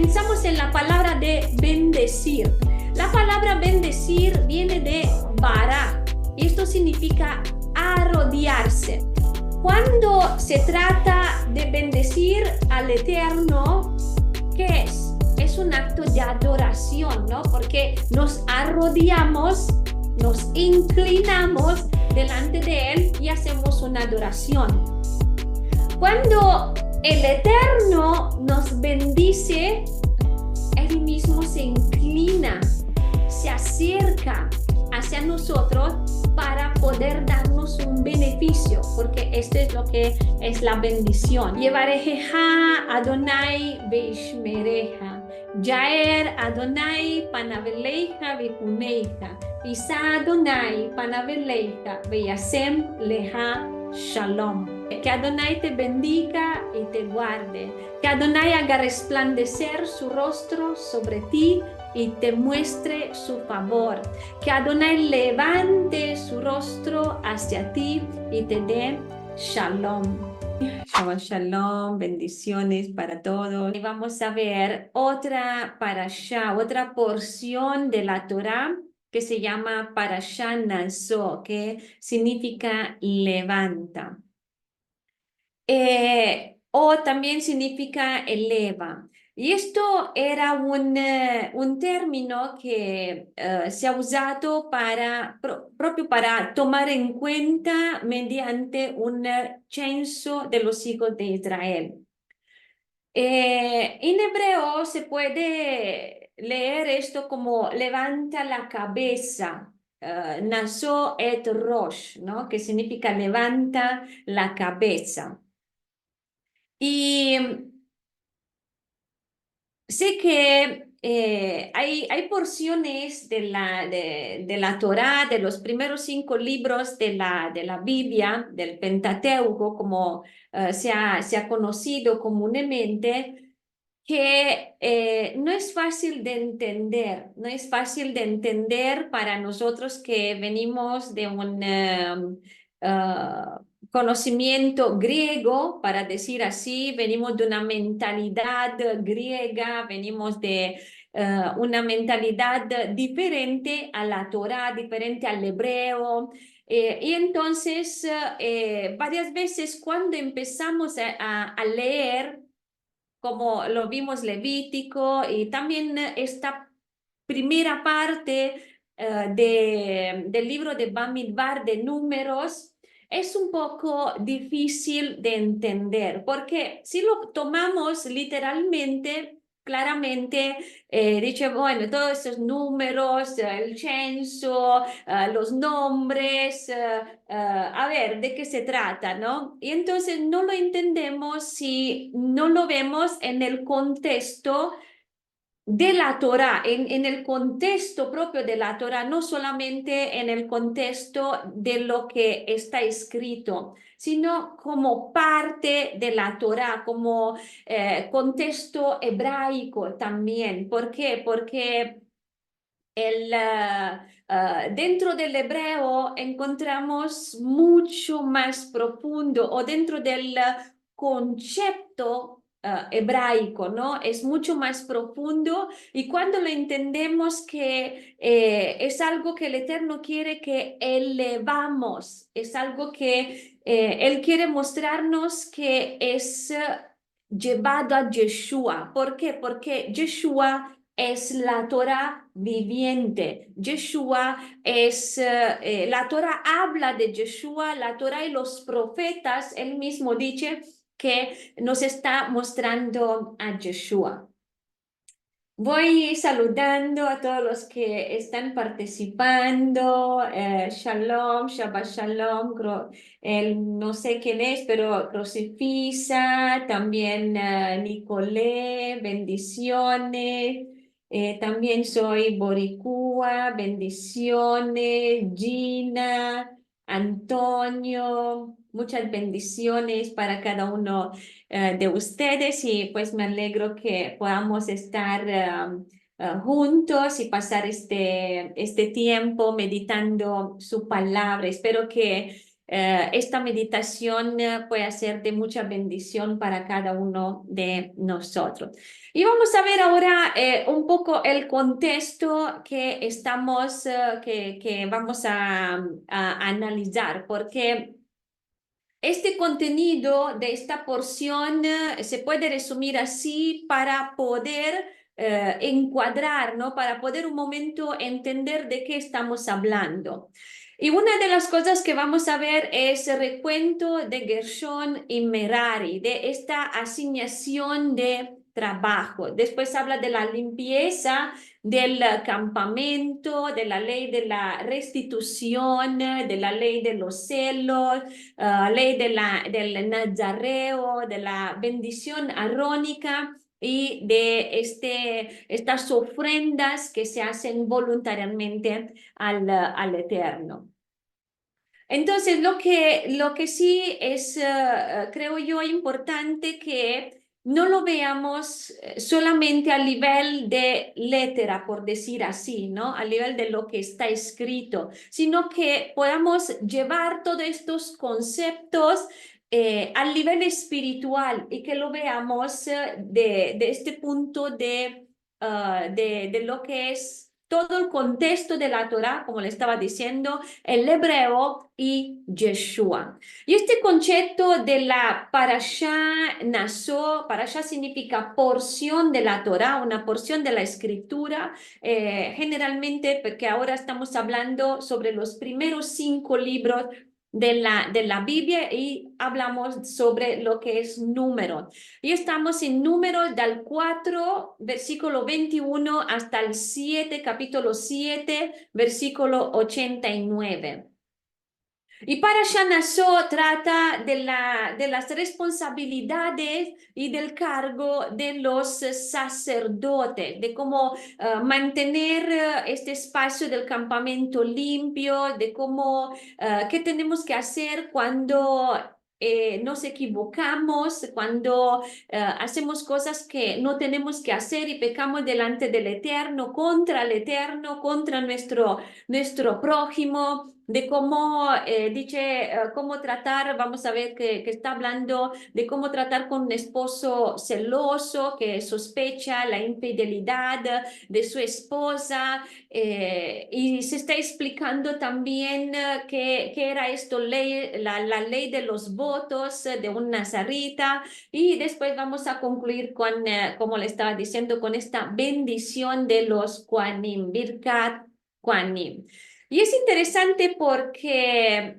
pensamos en la palabra de bendecir. La palabra bendecir viene de bara y esto significa arrodillarse. Cuando se trata de bendecir al Eterno, ¿qué es? Es un acto de adoración, ¿no? Porque nos arrodillamos, nos inclinamos delante de Él y hacemos una adoración. Cuando el Eterno nos bendice, Él mismo se inclina, se acerca hacia nosotros para poder darnos un beneficio, porque esto es lo que es la bendición. Yevarejeja Adonai veishmereja, Yaer Adonai panaveleja vejuneja, Isa Adonai panaveleja veyasem leja shalom. Que Adonai te bendiga y te guarde. Que Adonai haga resplandecer su rostro sobre ti y te muestre su favor. Que Adonai levante su rostro hacia ti y te dé shalom. Shabbat shalom, bendiciones para todos. Y vamos a ver otra parashá, otra porción de la Torá que se llama Parashá Naso, que significa levanta. O también significa eleva. Y esto era un término que se ha usado propio para tomar en cuenta mediante un censo de los hijos de Israel. En hebreo se puede leer esto como levanta la cabeza, naso et rosh, ¿no? Que significa levanta la cabeza. Y sé que hay porciones de la Torá, de los primeros 5 libros de la Biblia, del Pentateuco, como se ha conocido comúnmente, que no es fácil de entender, no es fácil de entender para nosotros que venimos de un conocimiento griego, para decir así, venimos de una mentalidad griega, venimos de una mentalidad diferente a la Torá, diferente al hebreo. Y entonces, varias veces cuando empezamos a leer, como lo vimos Levítico y también esta primera parte del libro de Bamidbar de Números, es un poco difícil de entender, porque si lo tomamos literalmente, claramente dice, bueno, todos esos números, el censo, los nombres, a ver, ¿de qué se trata, no? Y entonces no lo entendemos si no lo vemos en el contexto de la Torá, en el contexto propio de la Torá, no solamente en el contexto de lo que está escrito, sino como parte de la Torá, como contexto hebraico también. ¿Por qué? Porque dentro del hebreo encontramos mucho más profundo, o dentro del concepto hebraico, ¿no? Es mucho más profundo, y cuando lo entendemos que es algo que el Eterno quiere que elevamos, es algo que Él quiere mostrarnos que es llevado a Yeshua. ¿Por qué? Porque Yeshua es la Torah viviente. Yeshua es, la Torah habla de Yeshua, la Torah y los profetas, él mismo dice que nos está mostrando a Yeshua. Voy saludando a todos los que están participando. Shalom, Shabbat Shalom. No sé quién es, pero Crucifisa, también Nicolé, bendiciones. También soy Boricua, bendiciones. Gina, Antonio, muchas bendiciones para cada uno de ustedes, y pues me alegro que podamos estar juntos y pasar este tiempo meditando su palabra. Espero que esta meditación puede ser de mucha bendición para cada uno de nosotros. Y vamos a ver ahora un poco el contexto que estamos, que vamos a analizar, porque este contenido de esta porción se puede resumir así para poder encuadrar, ¿no? Para poder un momento entender de qué estamos hablando. Y una de las cosas que vamos a ver es el recuento de Gershon y Merari, de esta asignación de trabajo. Después habla de la limpieza del campamento, de la ley de la restitución, de la ley de los celos, ley del nazareo, de la bendición arónica y de estas ofrendas que se hacen voluntariamente al Eterno. Entonces, lo que sí es, creo yo, importante que no lo veamos solamente a nivel de letra, por decir así, ¿no? A nivel de lo que está escrito, sino que podamos llevar todos estos conceptos al nivel espiritual y que lo veamos de este punto de lo que es todo el contexto de la Torá, como le estaba diciendo, el hebreo y Yeshua. Y este concepto de la parashá Naso, parashá significa porción de la Torá, una porción de la escritura, generalmente porque ahora estamos hablando sobre los primeros 5 libros de la Biblia y hablamos sobre lo que es número. Y estamos en Números del 4, versículo 21 hasta el 7, capítulo 7, versículo 89. Y Parashat Naso trata de las responsabilidades y del cargo de los sacerdotes, de cómo mantener este espacio del campamento limpio, de cómo, qué tenemos que hacer cuando nos equivocamos, cuando hacemos cosas que no tenemos que hacer y pecamos delante del Eterno, contra el Eterno, contra nuestro prójimo, de cómo, dice, cómo tratar, vamos a ver que está hablando de cómo tratar con un esposo celoso que sospecha la infidelidad de su esposa, y se está explicando también qué era esto, la ley de los votos de un nazarita, y después vamos a concluir con, como le estaba diciendo, con esta bendición de los Kohanim, Birkat Kohanim. Y es interesante porque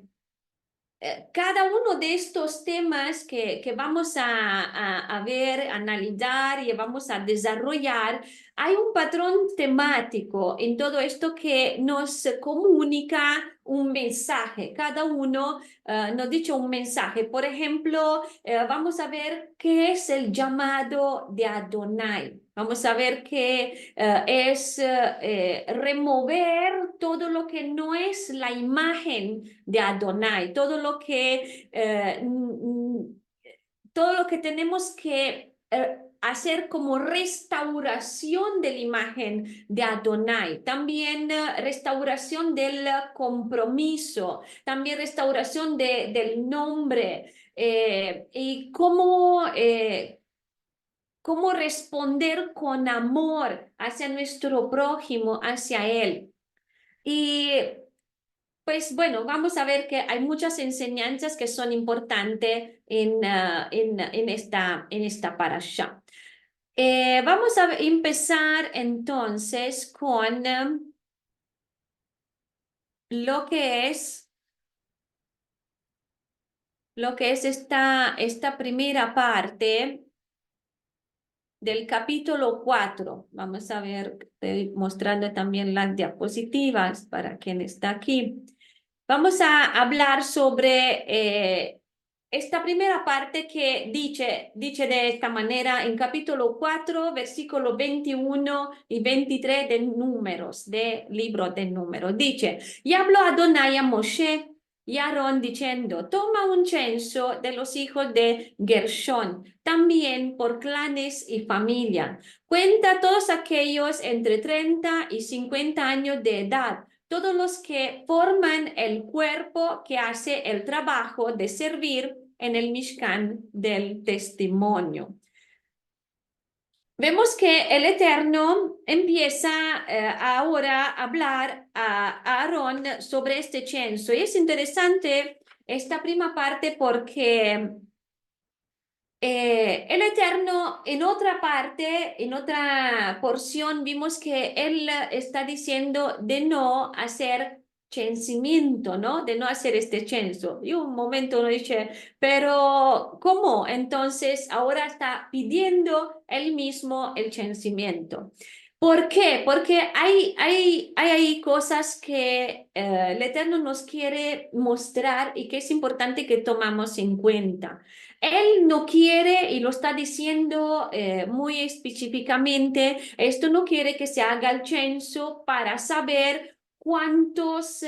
cada uno de estos temas que vamos a ver, analizar y vamos a desarrollar, hay un patrón temático en todo esto que nos comunica un mensaje. Cada uno nos dice un mensaje. Por ejemplo, vamos a ver qué es el llamado de Adonai. Vamos a ver que es remover todo lo que no es la imagen de Adonai, todo lo que tenemos que hacer como restauración de la imagen de Adonai, también restauración del compromiso, también restauración del nombre, y cómo responder con amor hacia nuestro prójimo, hacia él. Y pues bueno, vamos a ver que hay muchas enseñanzas que son importantes en esta parasha. Vamos a empezar entonces con lo que es esta primera parte del capítulo 4. Vamos a ver, estoy mostrando también las diapositivas para quien está aquí. Vamos a hablar sobre esta primera parte que dice de esta manera en capítulo 4, versículo 21 y 23 de Números, del libro de Números. Dice, y habló Adonai a Moshe y a Aarón diciendo, toma un censo de los hijos de Gershón, también por clanes y familia. Cuenta a todos aquellos entre 30 y 50 años de edad, todos los que forman el cuerpo que hace el trabajo de servir en el Mishkan del testimonio. Vemos que el Eterno empieza ahora a hablar a Aarón sobre este censo. Y es interesante esta prima parte porque el Eterno en otra parte, en otra porción, vimos que él está diciendo de no hacer censimiento, ¿no? De no hacer este censo. Y un momento uno dice, pero ¿cómo? Entonces ahora está pidiendo él mismo el censimiento. ¿Por qué? Porque hay cosas que el Eterno nos quiere mostrar y que es importante que tomamos en cuenta. Él no quiere, y lo está diciendo muy específicamente, esto no quiere que se haga el censo para saber cuántos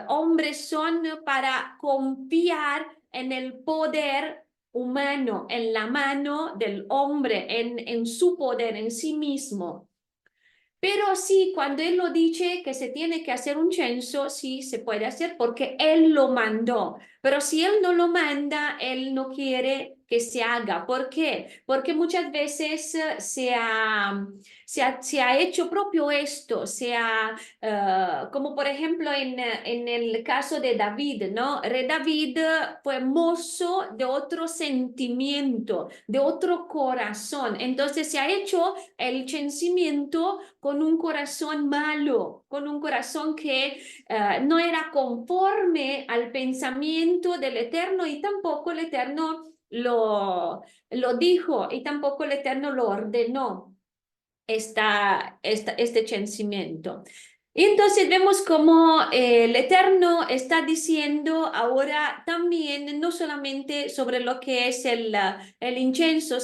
hombres son para confiar en el poder humano, en la mano del hombre, en su poder, en sí mismo. Pero sí, cuando él lo dice que se tiene que hacer un censo, sí se puede hacer porque él lo mandó. Pero si él no lo manda, él no quiere que se haga. ¿Por qué? Porque muchas veces se ha hecho propio esto, como por ejemplo en el caso de David, ¿no? Rey David fue mozo de otro sentimiento, de otro corazón. Entonces se ha hecho el censimiento con un corazón malo, con un corazón que no era conforme al pensamiento del Eterno y tampoco el Eterno lo dijo y tampoco el Eterno lo ordenó este censimiento. Y entonces vemos como el Eterno está diciendo ahora también, no solamente sobre lo que es el incienso,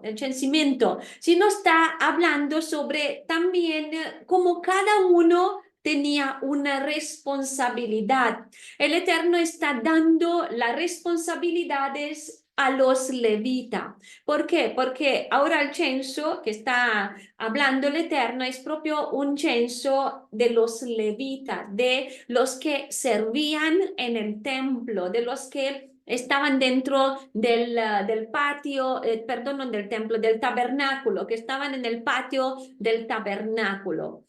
el censimiento, sino está hablando sobre también cómo cada uno tenía una responsabilidad. El Eterno está dando las responsabilidades a los levitas. ¿Por qué? Porque ahora el censo que está hablando el Eterno es propio un censo de los levitas, de los que servían en el templo, de los que estaban dentro del patio, perdón, no del templo, del tabernáculo, que estaban en el patio del tabernáculo.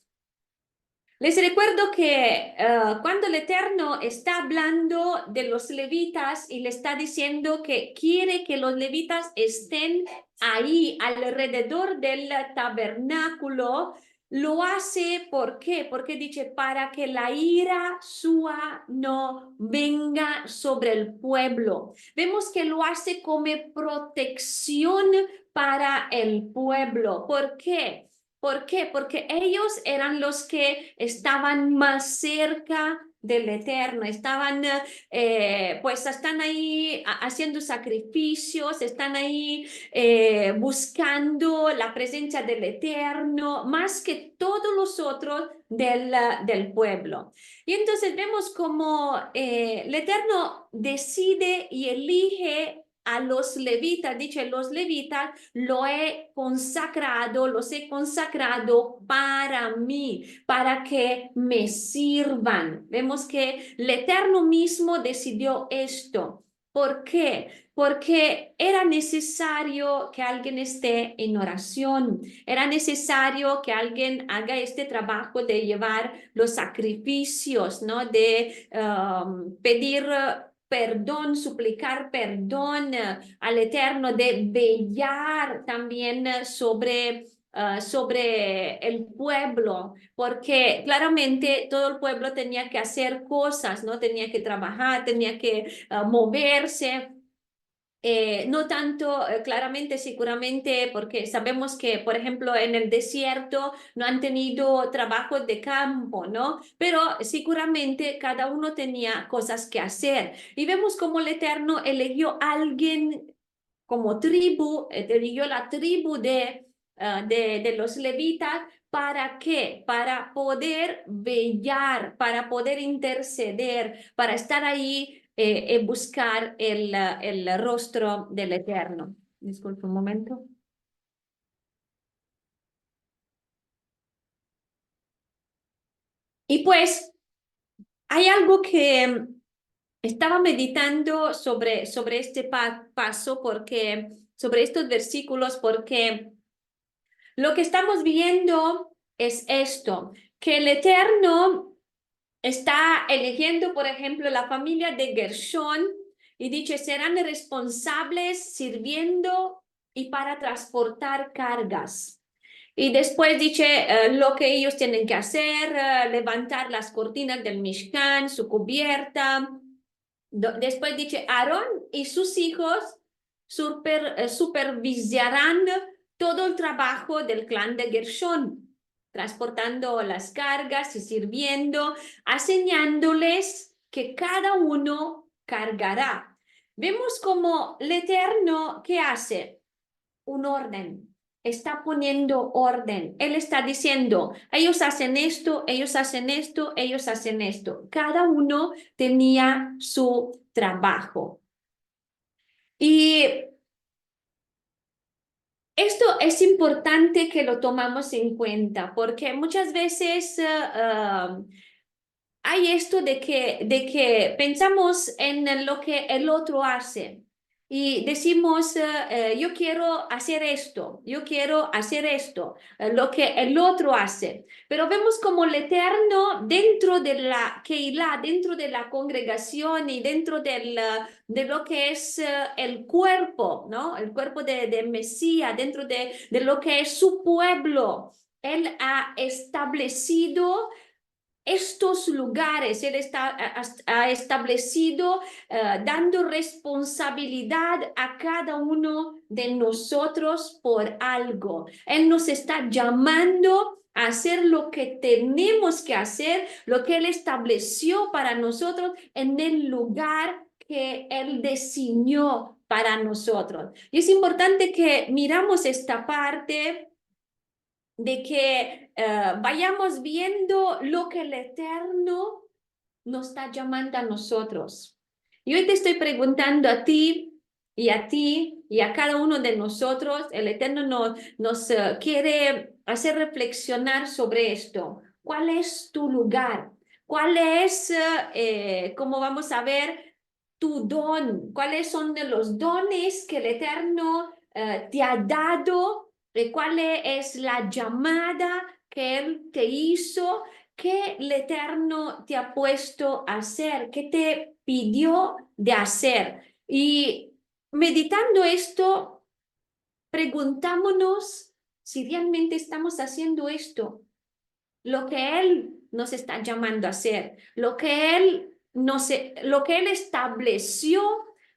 Les recuerdo que cuando el Eterno está hablando de los levitas y le está diciendo que quiere que los levitas estén ahí alrededor del tabernáculo, lo hace ¿por qué? Porque dice para que la ira suya no venga sobre el pueblo. Vemos que lo hace como protección para el pueblo. ¿Por qué? ¿Por qué? Porque ellos eran los que estaban más cerca del Eterno, pues están ahí haciendo sacrificios, están ahí buscando la presencia del Eterno, más que todos los otros del pueblo. Y entonces vemos como el Eterno decide y elige a los levitas, dice los levitas, los he consagrado para mí, para que me sirvan. Vemos que el Eterno mismo decidió esto. ¿Por qué? Porque era necesario que alguien esté en oración, era necesario que alguien haga este trabajo de llevar los sacrificios, ¿no? De pedir perdón, suplicar perdón al Eterno, de velar también sobre el pueblo, porque claramente todo el pueblo tenía que hacer cosas, ¿no? Tenía que trabajar, tenía que moverse. No tanto claramente, seguramente, porque sabemos que, por ejemplo, en el desierto no han tenido trabajos de campo, ¿no? Pero seguramente cada uno tenía cosas que hacer. Y vemos cómo el Eterno eligió a alguien como tribu, eligió la tribu de los levitas. ¿Para qué? Para poder velar, para poder interceder, para estar ahí buscar el rostro del Eterno. Disculpe un momento. Y pues hay algo que estaba meditando sobre este paso, sobre estos versículos, porque lo que estamos viendo es esto, que el Eterno está eligiendo, por ejemplo, la familia de Gershón y dice, serán responsables sirviendo y para transportar cargas. Y después dice lo que ellos tienen que hacer, levantar las cortinas del Mishkan, su cubierta. Después dice, Aarón y sus hijos supervisarán todo el trabajo del clan de Gershón, transportando las cargas y sirviendo, enseñándoles que cada uno cargará. Vemos como el Eterno, ¿qué hace? Un orden, está poniendo orden. Él está diciendo, ellos hacen esto, ellos hacen esto, ellos hacen esto. Cada uno tenía su trabajo. Y esto es importante que lo tomamos en cuenta porque muchas veces hay esto de que pensamos en lo que el otro hace y decimos, yo quiero hacer esto, yo quiero hacer esto, lo que el otro hace. Pero vemos como el Eterno dentro de la Keilah, dentro de la congregación y dentro de lo que es el cuerpo, ¿no? El cuerpo de Mesías, dentro de lo que es su pueblo. Él ha establecido estos lugares, ha establecido dando responsabilidad a cada uno de nosotros por algo. Él nos está llamando a hacer lo que tenemos que hacer, lo que Él estableció para nosotros en el lugar que Él diseñó para nosotros. Y es importante que miramos esta parte de que vayamos viendo lo que el Eterno nos está llamando a nosotros. Y hoy te estoy preguntando a ti y a ti y a cada uno de nosotros, el Eterno nos quiere hacer reflexionar sobre esto. ¿Cuál es tu lugar? ¿Cuál es, como vamos a ver, tu don? ¿Cuáles son de los dones que el Eterno te ha dado? ¿Cuál es la llamada que Él te hizo? ¿Qué el Eterno te ha puesto a hacer? ¿Qué te pidió de hacer? Y meditando esto, preguntámonos si realmente estamos haciendo esto, lo que Él nos está llamando a hacer, lo que Él estableció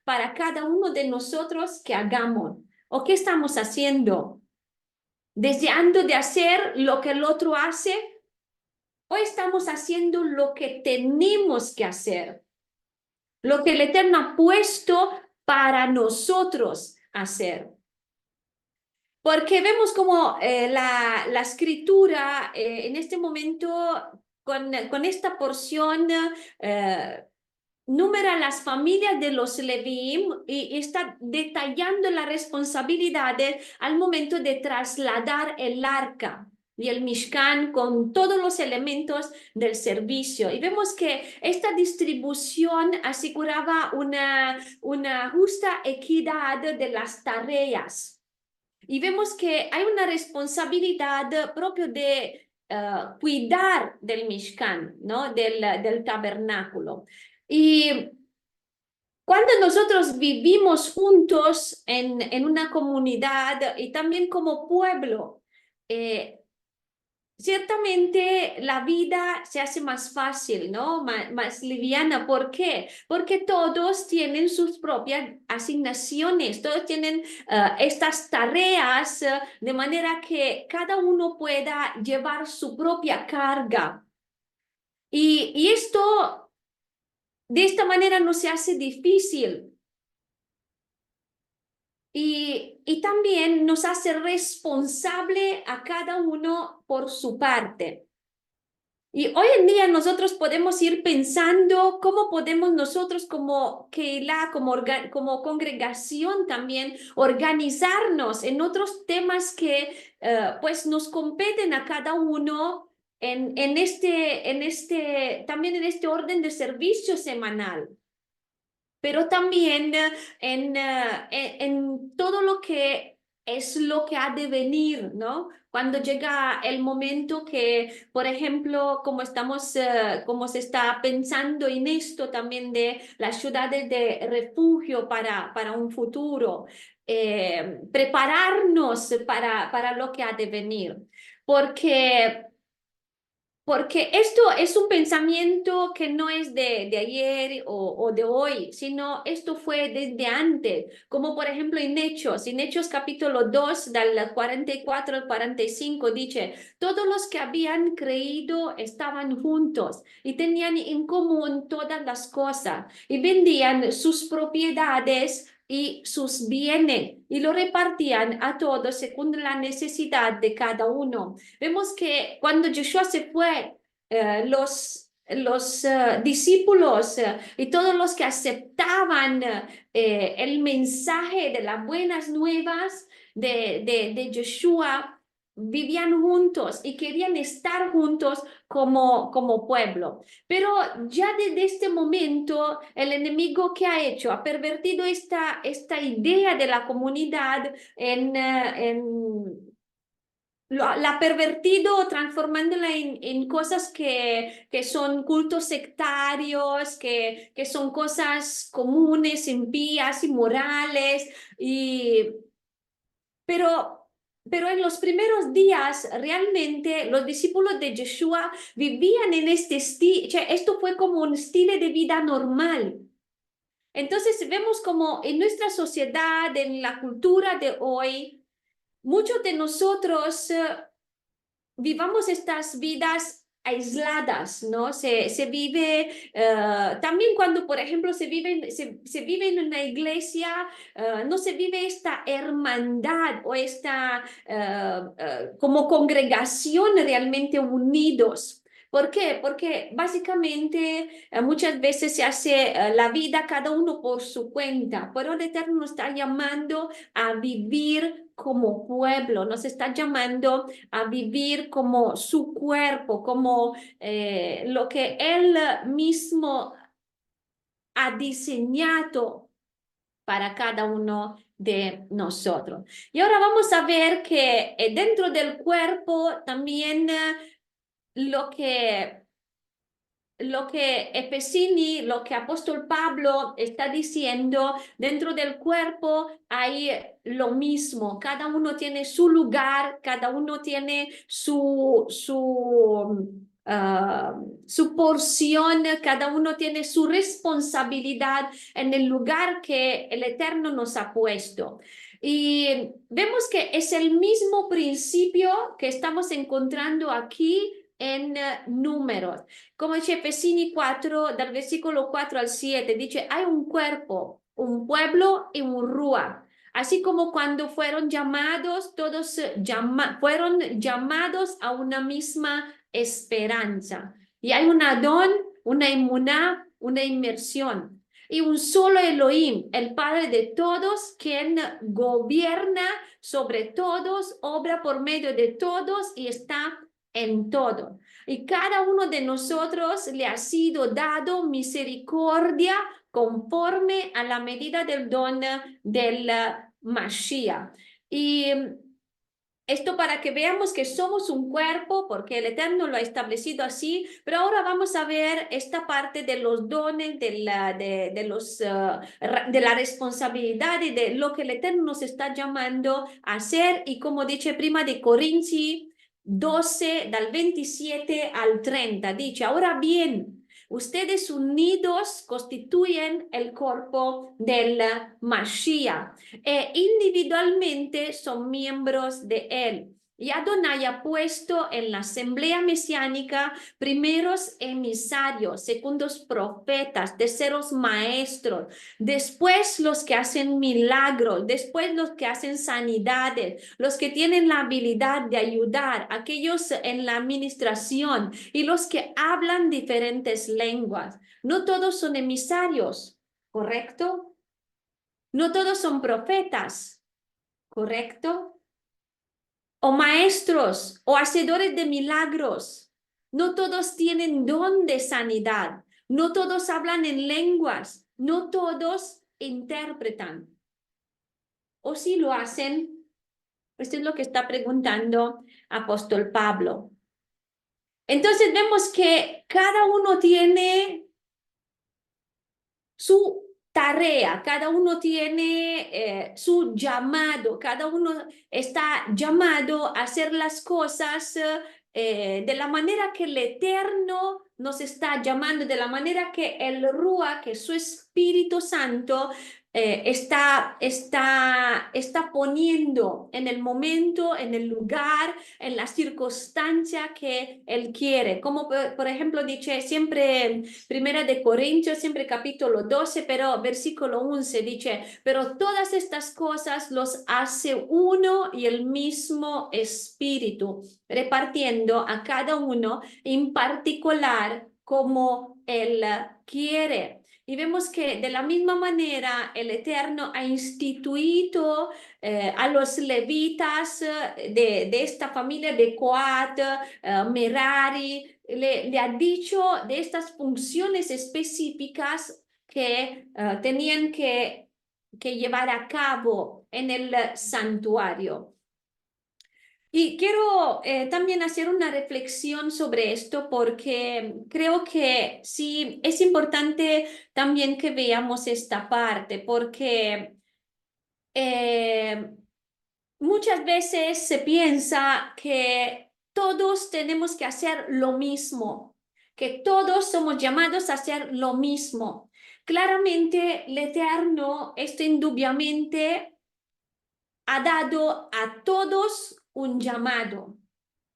para cada uno de nosotros que hagamos. ¿O qué estamos haciendo? ¿Deseando de hacer lo que el otro hace? ¿O estamos haciendo lo que tenemos que hacer? Lo que el Eterno ha puesto para nosotros hacer. Porque vemos como la escritura en este momento, con esta porción, numera las familias de los Levíim y está detallando las responsabilidades al momento de trasladar el arca y el Mishkan con todos los elementos del servicio. Y vemos que esta distribución aseguraba una justa equidad de las tareas. Y vemos que hay una responsabilidad propio de cuidar del Mishkan, ¿no? Del tabernáculo. Y cuando nosotros vivimos juntos en una comunidad y también como pueblo, ciertamente la vida se hace más fácil, ¿no? Más liviana. ¿Por qué? Porque todos tienen sus propias asignaciones, todos tienen estas tareas de manera que cada uno pueda llevar su propia carga. Y esto, de esta manera, no se hace difícil. Y también nos hace responsable a cada uno por su parte. Y hoy en día nosotros podemos ir pensando cómo podemos nosotros como Keilah, como congregación también organizarnos en otros temas que pues nos competen a cada uno también en este orden de servicio semanal, pero también en todo lo que es lo que ha de venir, ¿no? Cuando llega el momento que, por ejemplo, como se está pensando en esto también de las ciudades de refugio para un futuro, prepararnos para lo que ha de venir, porque esto es un pensamiento que no es de ayer o de hoy, sino esto fue desde antes, como por ejemplo en Hechos capítulo 2, del 44 al 45, dice, todos los que habían creído estaban juntos y tenían en común todas las cosas y vendían sus propiedades y sus bienes y lo repartían a todos según la necesidad de cada uno. Vemos que cuando Yeshua se fue, los discípulos y todos los que aceptaban el mensaje de las buenas nuevas de Yeshua vivían juntos y querían estar juntos como pueblo. Pero ya desde este momento, el enemigo que ha hecho, ha pervertido esta idea de la comunidad la ha pervertido transformándola en cosas que son cultos sectarios, que son cosas comunes, impías, inmorales, pero en los primeros días realmente los discípulos de Yeshua vivían en este estilo, esto fue como un estilo de vida normal. Entonces vemos como en nuestra sociedad, en la cultura de hoy, muchos de nosotros vivamos estas vidas aisladas, ¿no? Se vive, también cuando, por ejemplo, se vive en una iglesia, no se vive esta hermandad o esta como congregación realmente unidos. ¿Por qué? Porque básicamente muchas veces se hace la vida cada uno por su cuenta, pero el Eterno nos está llamando a vivir como pueblo, nos está llamando a vivir como su cuerpo, como lo que Él mismo ha diseñado para cada uno de nosotros. Y ahora vamos a ver que dentro del cuerpo también lo que Efesini, lo que apóstol Pablo está diciendo, dentro del cuerpo hay lo mismo, cada uno tiene su lugar, cada uno tiene su porción, cada uno tiene su responsabilidad en el lugar que el Eterno nos ha puesto. Y vemos que es el mismo principio que estamos encontrando aquí en números. Come dice Efesini 4, dal versículo 4 al 7, dice, hay un cuerpo, un pueblo y un rúa. Así como cuando fueron llamados, todos fueron llamados a una misma esperanza. Y hay un Adón, una inmuná, una inmersión. Y un solo Elohim, el Padre de todos, quien gobierna sobre todos, obra por medio de todos y está en todo. Y cada uno de nosotros le ha sido dado misericordia conforme a la medida del don del Mashiach. Y esto para que veamos que somos un cuerpo, porque el Eterno lo ha establecido así, pero ahora vamos a ver esta parte de los dones, de la responsabilidad y de lo que el Eterno nos está llamando a hacer. Y como dice prima de Corinzi 12, del 27 al 30, dice, ahora bien, ustedes unidos constituyen el cuerpo del Mashiach e individualmente son miembros de él. Y Adonai ha puesto en la asamblea mesiánica primeros emisarios, segundos profetas, terceros maestros, después los que hacen milagros, después los que hacen sanidades, los que tienen la habilidad de ayudar, aquellos en la administración y los que hablan diferentes lenguas. No todos son emisarios, ¿correcto? No todos son profetas, ¿correcto? O maestros o hacedores de milagros. no todos tienen don de sanidad, no todos hablan en lenguas, no todos interpretan. O si lo hacen, esto es lo que está preguntando apóstol Pablo. Entonces vemos que cada uno tiene su tarea, cada uno tiene su llamado, cada uno está llamado a hacer las cosas de la manera que el Eterno nos está llamando, de la manera que el Ruach, que su Espíritu Santo, está poniendo en el momento, en el lugar, en la circunstancia que Él quiere. Como por ejemplo dice siempre Primera de Corintios, siempre capítulo 12, pero versículo 11 dice, pero todas estas cosas los hace uno y el mismo Espíritu, repartiendo a cada uno en particular como Él quiere. Y vemos que de la misma manera el Eterno ha instituido a los levitas de esta familia de Coat, Merari, le ha dicho de estas funciones específicas que tenían que llevar a cabo en el santuario. Y quiero también hacer una reflexión sobre esto porque creo que sí es importante también que veamos esta parte porque muchas veces se piensa que todos tenemos que hacer lo mismo, que todos somos llamados a hacer lo mismo. Claramente el Eterno, esto indudablemente ha dado a todos un llamado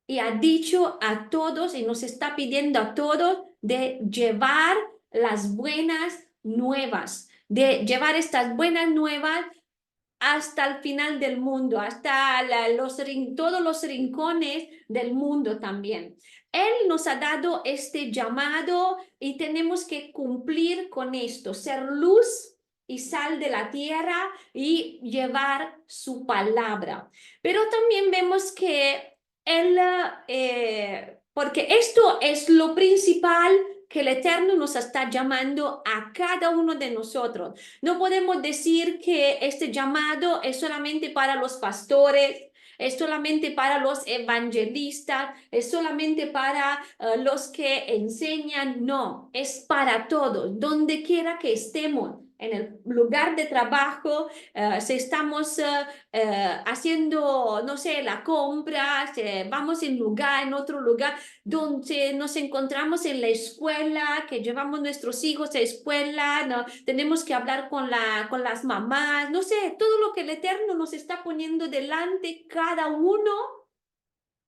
y ha dicho a todos y nos está pidiendo a todos de llevar las buenas nuevas, de llevar estas buenas nuevas hasta el final del mundo, hasta todos los rincones del mundo también. Él nos ha dado este llamado y tenemos que cumplir con esto, ser luz y sal de la tierra y llevar su palabra. Pero también vemos que Él, porque esto es lo principal que el Eterno nos está llamando a cada uno de nosotros. No podemos decir que este llamado es solamente para los pastores, es solamente para los evangelistas, es solamente para los que enseñan. No, es para todos, donde quiera que estemos. En el lugar de trabajo, si estamos haciendo, no sé, la compra, si vamos en otro lugar, donde nos encontramos en la escuela, que llevamos nuestros hijos a escuela, ¿no? Tenemos que hablar con las mamás, no sé, todo lo que el Eterno nos está poniendo delante, cada uno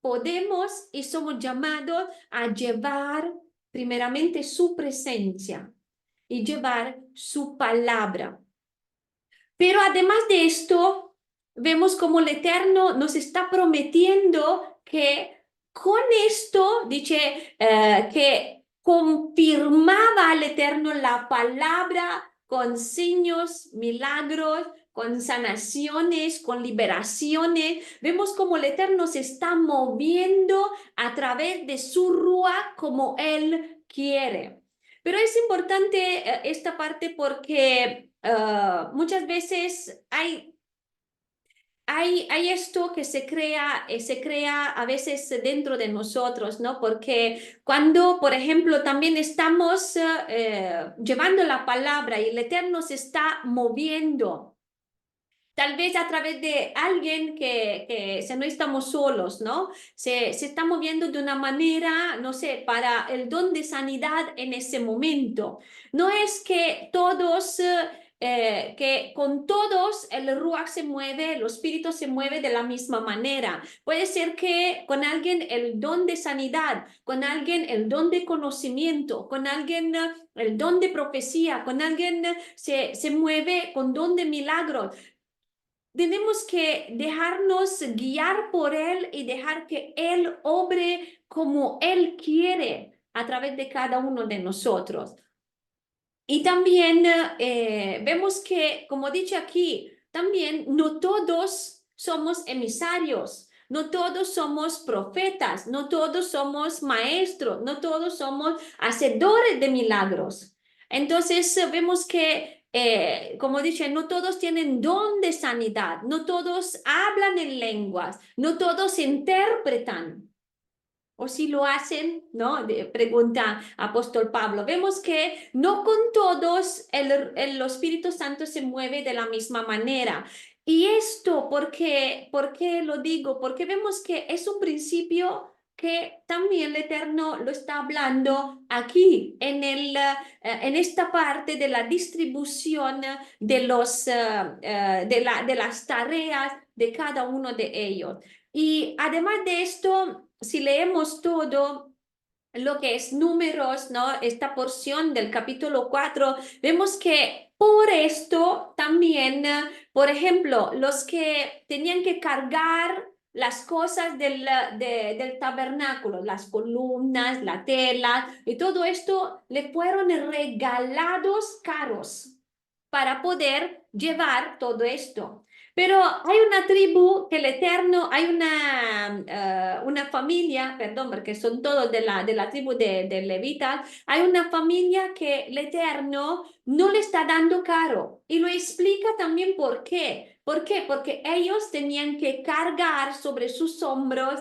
podemos y somos llamados a llevar primeramente su presencia y llevar su palabra. Pero además de esto, vemos como el Eterno nos está prometiendo que con esto, dice que confirmaba al Eterno la palabra con signos, milagros, con sanaciones, con liberaciones. Vemos como el Eterno se está moviendo a través de su Ruach como Él quiere. Pero es importante esta parte porque muchas veces hay esto que se crea a veces dentro de nosotros, ¿no? Porque cuando, por ejemplo, también estamos llevando la palabra y el Eterno se está moviendo, tal vez a través de alguien que no estamos solos, ¿no? Se está moviendo de una manera, no sé, para el don de sanidad en ese momento. No es que todos, que con todos el Ruach se mueve, el Espíritu se mueve de la misma manera. Puede ser que con alguien el don de sanidad, con alguien el don de conocimiento, con alguien el don de profecía, con alguien se mueve con don de milagros. Tenemos que dejarnos guiar por Él y dejar que Él obre como Él quiere a través de cada uno de nosotros. Y también vemos que, como dice aquí, también no todos somos emisarios. no todos somos profetas, no todos somos maestros, no todos somos hacedores de milagros. Entonces vemos que, como dije, no todos tienen don de sanidad, no todos hablan en lenguas, no todos interpretan. O si lo hacen, ¿no? Pregunta apóstol Pablo. Vemos que no con todos el Espíritu Santo se mueve de la misma manera. Y esto, ¿por qué lo digo? Porque vemos que es un principio que también el Eterno lo está hablando aquí, en esta parte de la distribución de, de las tareas de cada uno de ellos. Y además de esto, si leemos todo lo que es números, ¿no? Esta porción del capítulo 4, vemos que por esto también, por ejemplo, los que tenían que cargar las cosas del tabernáculo, las columnas, la tela y todo esto, le fueron regalados caros para poder llevar todo esto. Pero hay una tribu que el Eterno, hay una familia, perdón, porque son todos de la tribu de Levita, hay una familia que el Eterno no le está dando caro. Y lo explica también por qué. ¿Por qué? Porque ellos tenían que cargar sobre sus hombros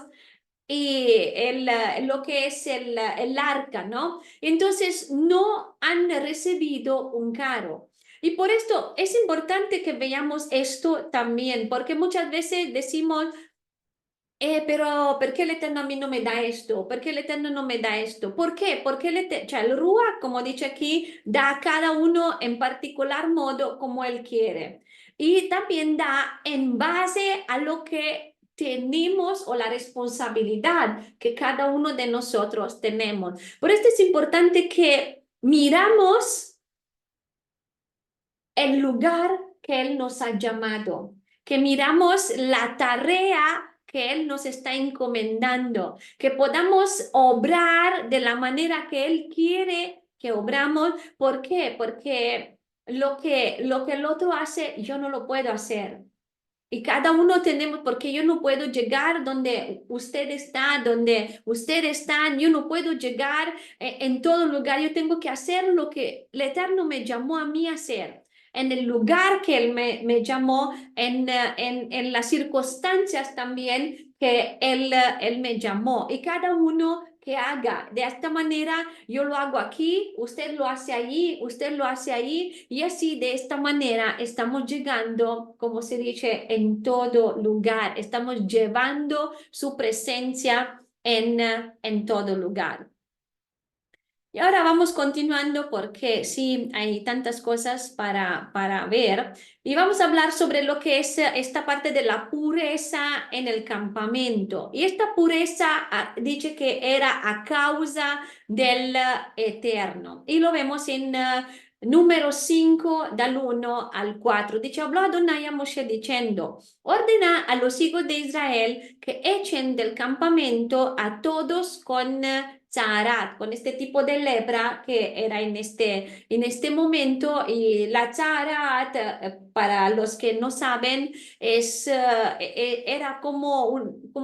y lo que es el arca, ¿no? Entonces no han recibido un caro. Y por esto es importante que veamos esto también, porque muchas veces decimos, pero ¿por qué el Eterno a mí no me da esto? ¿Por qué el Eterno no me da esto? ¿Por qué? Porque el Ruach, como dice aquí, da a cada uno en particular modo como él quiere. Y también da en base a lo que tenemos o la responsabilidad que cada uno de nosotros tenemos. Por esto es importante que miramos el lugar que Él nos ha llamado, que miramos la tarea que Él nos está encomendando, que podamos obrar de la manera que Él quiere que obramos. ¿Por qué? Porque lo que el otro hace, yo no lo puedo hacer. Y cada uno tenemos, porque yo no puedo llegar donde usted está, donde ustedes están, yo no puedo llegar en todo lugar, yo tengo que hacer lo que el Eterno me llamó a mí a hacer, en el lugar que Él me llamó, en las circunstancias también que él me llamó. Y cada uno que haga de esta manera, yo lo hago aquí, usted lo hace allí, usted lo hace ahí, y así de esta manera estamos llegando, como se dice, en todo lugar, estamos llevando su presencia en todo lugar. Y ahora vamos continuando porque sí, hay tantas cosas para ver. Y vamos a hablar sobre lo que es esta parte de la pureza en el campamento. Y esta pureza dice que era a causa del Eterno. Y lo vemos en número 5, del 1 al 4. Dice, habló Adonai a Moshe diciendo, ordena a los hijos de Israel que echen del campamento a todos con Zaharat, con este tipo de lepra que era en este momento. Y la Zaharat, para los que no saben, era como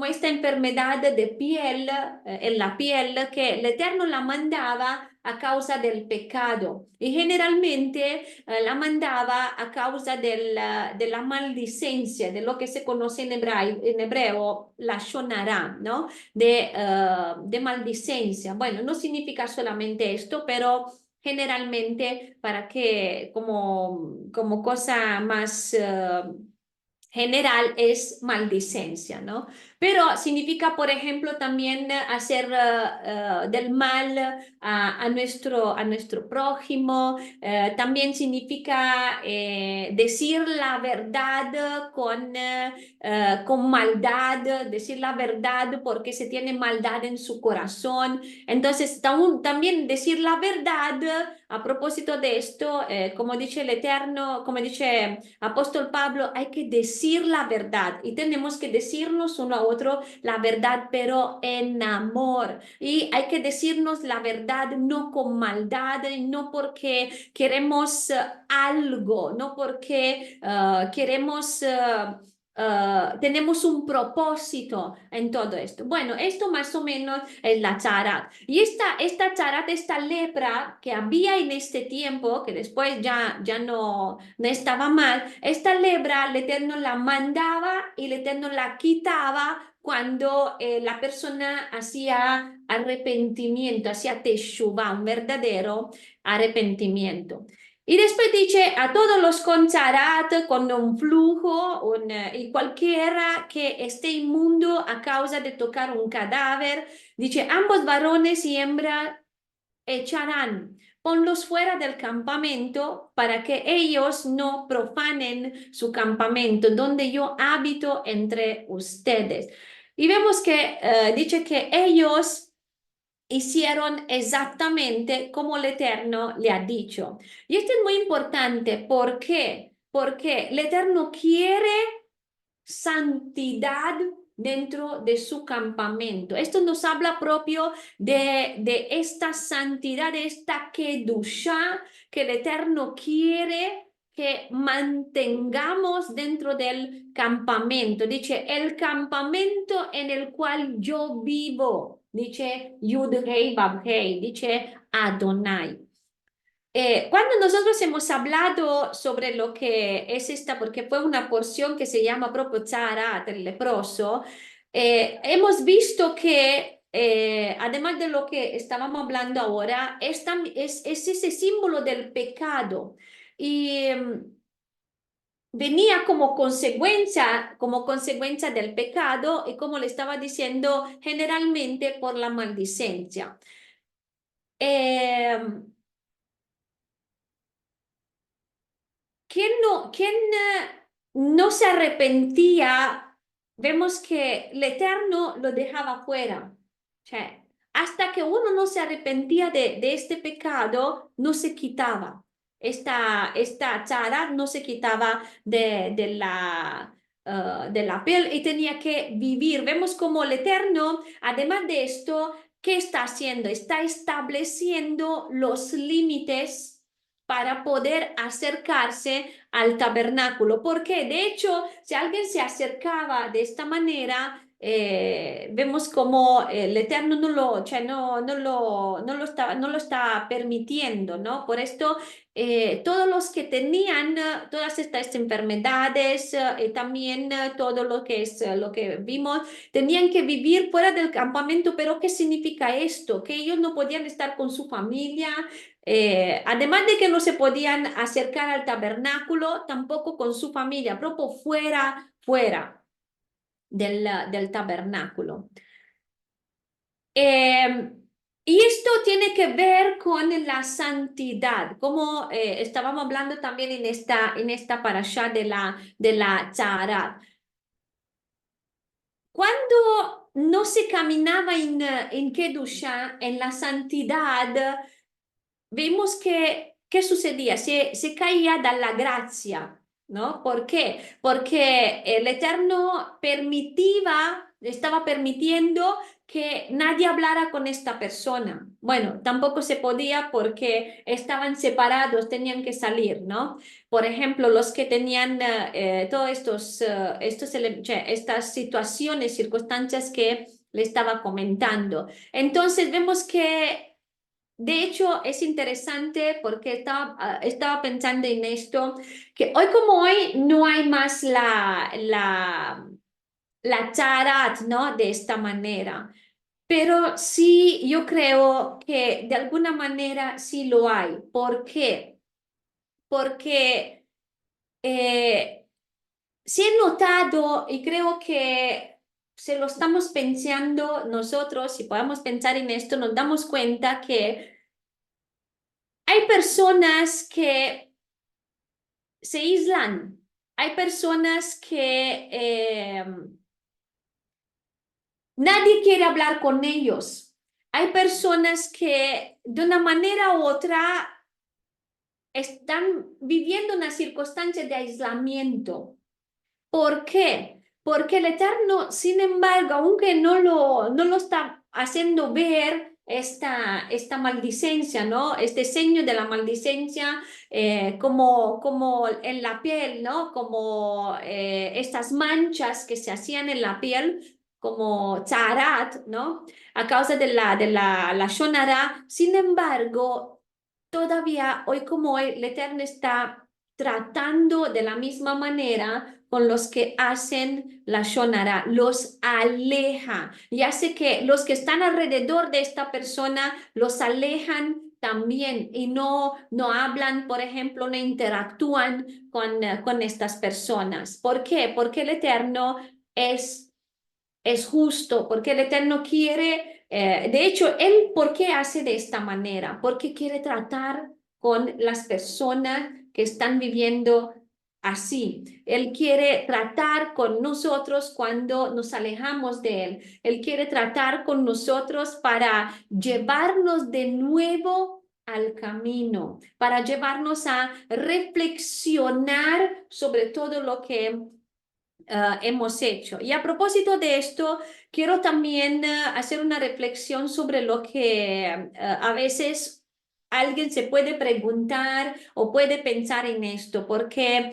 esta enfermedad de piel, en la piel, que el Eterno la mandaba a causa del pecado y generalmente la mandaba a causa de la maldicencia, de lo que se conoce en hebreo la shonara, ¿no? De maldicencia. Bueno, no significa solamente esto, pero generalmente para que como cosa más general es maldicencia, ¿no? Pero significa, por ejemplo, también hacer del mal a nuestro prójimo. También significa decir la verdad con maldad, decir la verdad porque se tiene maldad en su corazón. Entonces, también decir la verdad, a propósito de esto, como dice el Eterno, como dice apóstol Pablo, hay que decir la verdad y tenemos que decirnos uno a otro la verdad, pero en amor. Y hay que decirnos la verdad no con maldad, no porque queremos algo, no porque queremos tenemos un propósito en todo esto. Bueno, esto más o menos es la charat. Y esta charat, esta lepra que había en este tiempo, que después ya no estaba mal, esta lepra el Eterno la mandaba y el Eterno la quitaba cuando la persona hacía arrepentimiento, hacía teshuvah, un verdadero arrepentimiento. Y después dice a todos los con charat, con un flujo y cualquiera que esté inmundo a causa de tocar un cadáver, dice ambos varones y hembra echarán, ponlos fuera del campamento para que ellos no profanen su campamento donde yo habito entre ustedes. Y vemos que dice que ellos hicieron exactamente como el Eterno le ha dicho. Y esto es muy importante. ¿Por qué? Porque el Eterno quiere santidad dentro de su campamento. Esto nos habla propio de esta santidad, de esta kedusha que el Eterno quiere que mantengamos dentro del campamento. Dice, el campamento en el cual yo vivo, dice Yud-Hei Vav-Hei, dice Adonai. Cuando nosotros hemos hablado sobre lo que es esta, porque fue una porción que se llama proprio Tzarat, el leproso, hemos visto que además de lo que estábamos hablando ahora, es ese símbolo del pecado. Y venía como consecuencia del pecado y como le estaba diciendo, generalmente por la maldicencia. ¿Quién no se arrepentía? Vemos que el Eterno lo dejaba fuera. Cioè, hasta que uno no se arrepentía de este pecado, no se quitaba. Esta chara no se quitaba de la piel y tenía que vivir. Vemos como el Eterno, además de esto, ¿qué está haciendo? Está estableciendo los límites para poder acercarse al tabernáculo, porque de hecho, si alguien se acercaba de esta manera, vemos como el Eterno no lo está permitiendo, ¿no? Por esto, todos los que tenían todas estas enfermedades y también todo lo que es lo que vimos, tenían que vivir fuera del campamento, pero ¿qué significa esto? Que ellos no podían estar con su familia, además de que no se podían acercar al tabernáculo, tampoco con su familia, proprio fuera del tabernáculo. Y esto tiene que ver con la santidad, como estábamos hablando también en esta parasha de la Tzarat. Cuando no se caminaba en Kedusha, en la santidad, vimos que, ¿qué sucedía? Se caía de la gracia, ¿no? ¿Por qué? Porque el Eterno estaba permitiendo que nadie hablara con esta persona. Bueno, tampoco se podía porque estaban separados, tenían que salir, ¿no? Por ejemplo, los que tenían todos estas situaciones, circunstancias que le estaba comentando. Entonces vemos que de hecho, es interesante porque estaba pensando en esto, que hoy como hoy no hay más la charat, ¿no? De esta manera. Pero sí, yo creo que de alguna manera sí lo hay. ¿Por qué? Porque sí he notado y creo que se lo estamos pensando nosotros, si podemos pensar en esto, nos damos cuenta que hay personas que se aíslan, hay personas que nadie quiere hablar con ellos, hay personas que de una manera u otra están viviendo una circunstancia de aislamiento. ¿Por qué? Porque el Eterno, sin embargo, aunque no lo está haciendo ver, esta maldicencia, ¿no? Este signo de la maldicencia como en la piel, ¿no? Como estas manchas que se hacían en la piel, como tzarat, ¿no? A causa de la Lashon Hara. Sin embargo, todavía hoy como hoy, el Eterno está tratando de la misma manera con los que hacen la shonara, los aleja y hace que los que están alrededor de esta persona los alejan también y no hablan, por ejemplo, no interactúan con estas personas. ¿Por qué? Porque el Eterno es justo, porque el Eterno quiere, de hecho, Él, ¿por qué hace de esta manera? Porque quiere tratar con las personas que están viviendo así. Él quiere tratar con nosotros cuando nos alejamos de Él. Él quiere tratar con nosotros para llevarnos de nuevo al camino, para llevarnos a reflexionar sobre todo lo que hemos hecho. Y a propósito de esto, quiero también hacer una reflexión sobre lo que a veces alguien se puede preguntar o puede pensar en esto, porque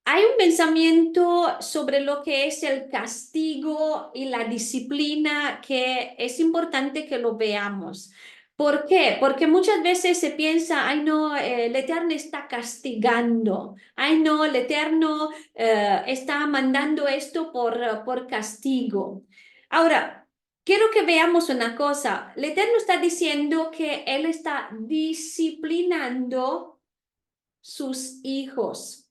hay un pensamiento sobre lo que es el castigo y la disciplina que es importante que lo veamos. ¿Por qué? Porque muchas veces se piensa, ay no, el Eterno está castigando, ay no, el Eterno está mandando esto por castigo. Ahora, quiero que veamos una cosa, el Eterno está diciendo que Él está disciplinando sus hijos.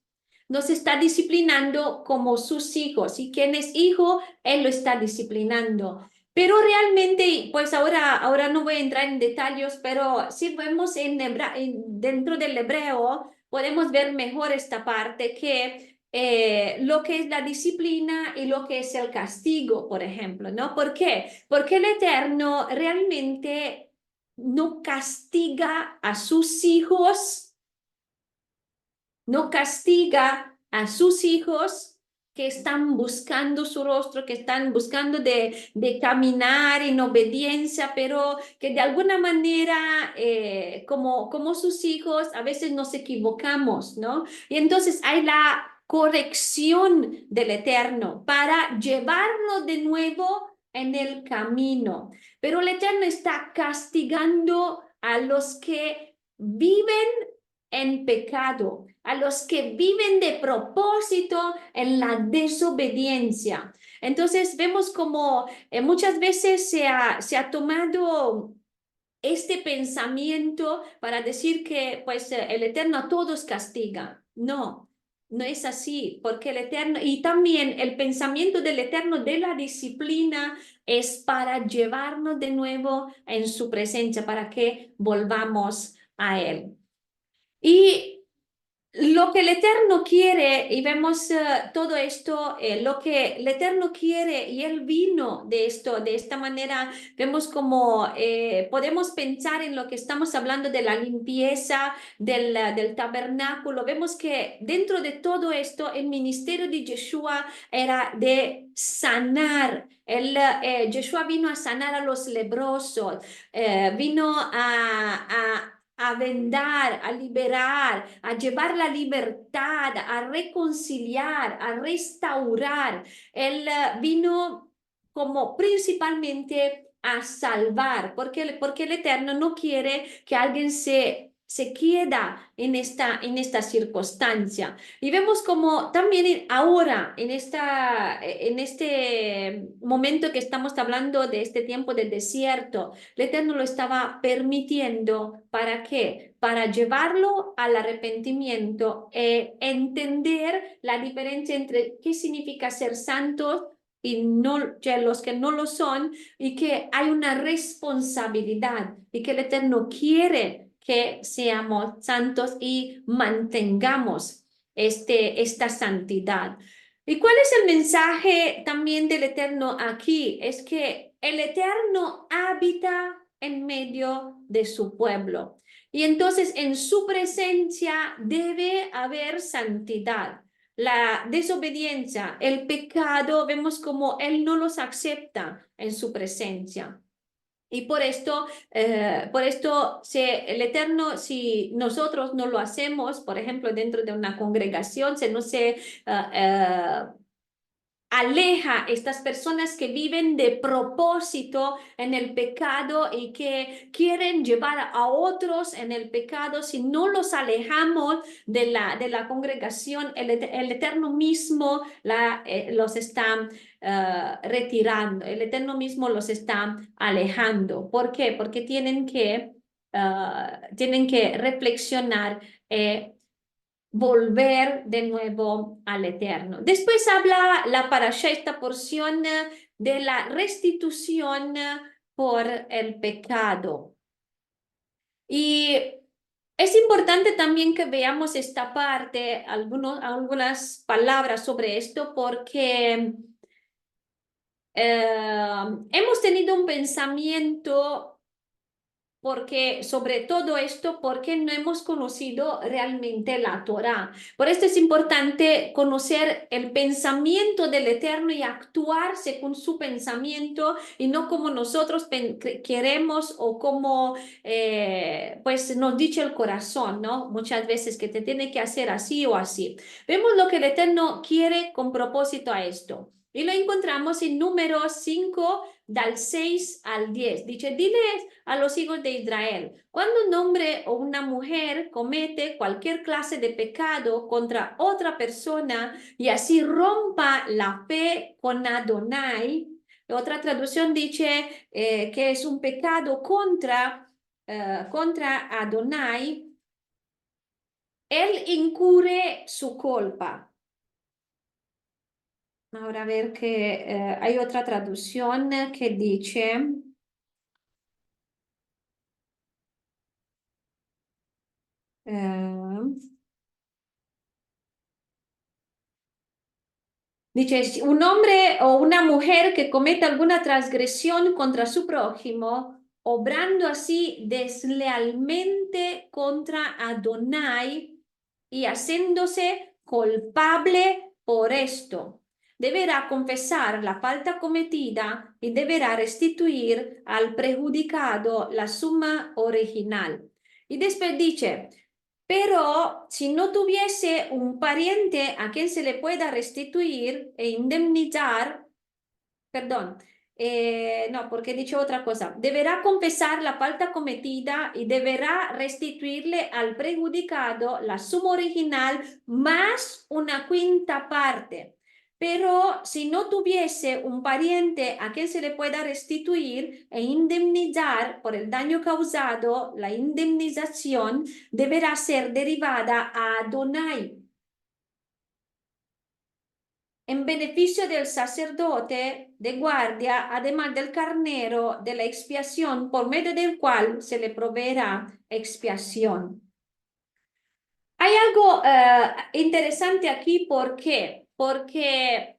Nos está disciplinando como sus hijos. Y quien es hijo, Él lo está disciplinando. Pero realmente, pues ahora no voy a entrar en detalles, pero si vemos dentro del hebreo, podemos ver mejor esta parte que lo que es la disciplina y lo que es el castigo, por ejemplo, ¿no? ¿Por qué? Porque el Eterno realmente no castiga a sus hijos, no castiga a sus hijos que están buscando su rostro, que están buscando de caminar en obediencia, pero que de alguna manera, como sus hijos, a veces nos equivocamos, ¿no? Y entonces hay la corrección del Eterno para llevarnos de nuevo en el camino. Pero el Eterno está castigando a los que viven en pecado, a los que viven de propósito en la desobediencia. Entonces vemos como muchas veces se ha tomado este pensamiento para decir que pues el Eterno a todos castiga. No, no es así, porque el Eterno, y también el pensamiento del Eterno de la disciplina es para llevarnos de nuevo en su presencia, para que volvamos a Él. Y lo que el Eterno quiere, y vemos todo esto, lo que el Eterno quiere, y Él vino de esto, de esta manera, vemos como podemos pensar en lo que estamos hablando de la limpieza del tabernáculo. Vemos que dentro de todo esto, el ministerio de Yeshua era de sanar. Yeshua vino a sanar a los leprosos, vino a vendar, a liberar, a llevar la libertad, a reconciliar, a restaurar. Él vino como principalmente a salvar, porque el Eterno no quiere que alguien se queda en esta circunstancia. Y vemos como también ahora, en este momento que estamos hablando de este tiempo del desierto, el Eterno lo estaba permitiendo. ¿Para qué? Para llevarlo al arrepentimiento, entender la diferencia entre qué significa ser santos y no, ya los que no lo son, y que hay una responsabilidad y que el Eterno quiere que seamos santos y mantengamos esta santidad. ¿Y cuál es el mensaje también del Eterno aquí? Es que el Eterno habita en medio de su pueblo. Y entonces en su presencia debe haber santidad. La desobediencia, el pecado, vemos como Él no los acepta en su presencia. Y por esto el Eterno, si nosotros no lo hacemos, por ejemplo, dentro de una congregación, se no se aleja estas personas que viven de propósito en el pecado y que quieren llevar a otros en el pecado. Si no los alejamos de la congregación, el Eterno mismo los está retirando, el Eterno mismo los está alejando. ¿Por qué? Porque tienen que reflexionar. Volver de nuevo al Eterno. Después habla la parasha, esta porción de la restitución por el pecado. Y es importante también que veamos esta parte, algunas palabras sobre esto, porque hemos tenido un pensamiento sobre todo esto, porque no hemos conocido realmente la Torá. Por esto es importante conocer el pensamiento del Eterno y actuar según su pensamiento y no como nosotros queremos o como pues nos dice el corazón, ¿no? Muchas veces que te tiene que hacer así o así. Vemos lo que el Eterno quiere con propósito a esto. Y lo encontramos en Números 5, del 6 al 10. Dice, diles a los hijos de Israel, cuando un hombre o una mujer comete cualquier clase de pecado contra otra persona y así rompa la fe con Adonai, otra traducción dice que es un pecado contra Adonai, él incurre su culpa. Ahora a ver que hay otra traducción que dice... dice, un hombre o una mujer que cometa alguna transgresión contra su prójimo, obrando así deslealmente contra Adonai y haciéndose culpable por esto, deberá confesar la falta cometida y deberá restituir al perjudicado la suma original. Y después dice, pero si no tuviese un pariente a quien se le pueda restituir e indemnizar, perdón, no, porque he dicho otra cosa, deberá confesar la falta cometida y deberá restituirle al perjudicado la suma original más una quinta parte. Pero si no tuviese un pariente a quien se le pueda restituir e indemnizar por el daño causado, la indemnización deberá ser derivada a Adonai en beneficio del sacerdote de guardia, además del carnero de la expiación, por medio del cual se le proveerá expiación. Hay algo interesante aquí, ¿por qué? Porque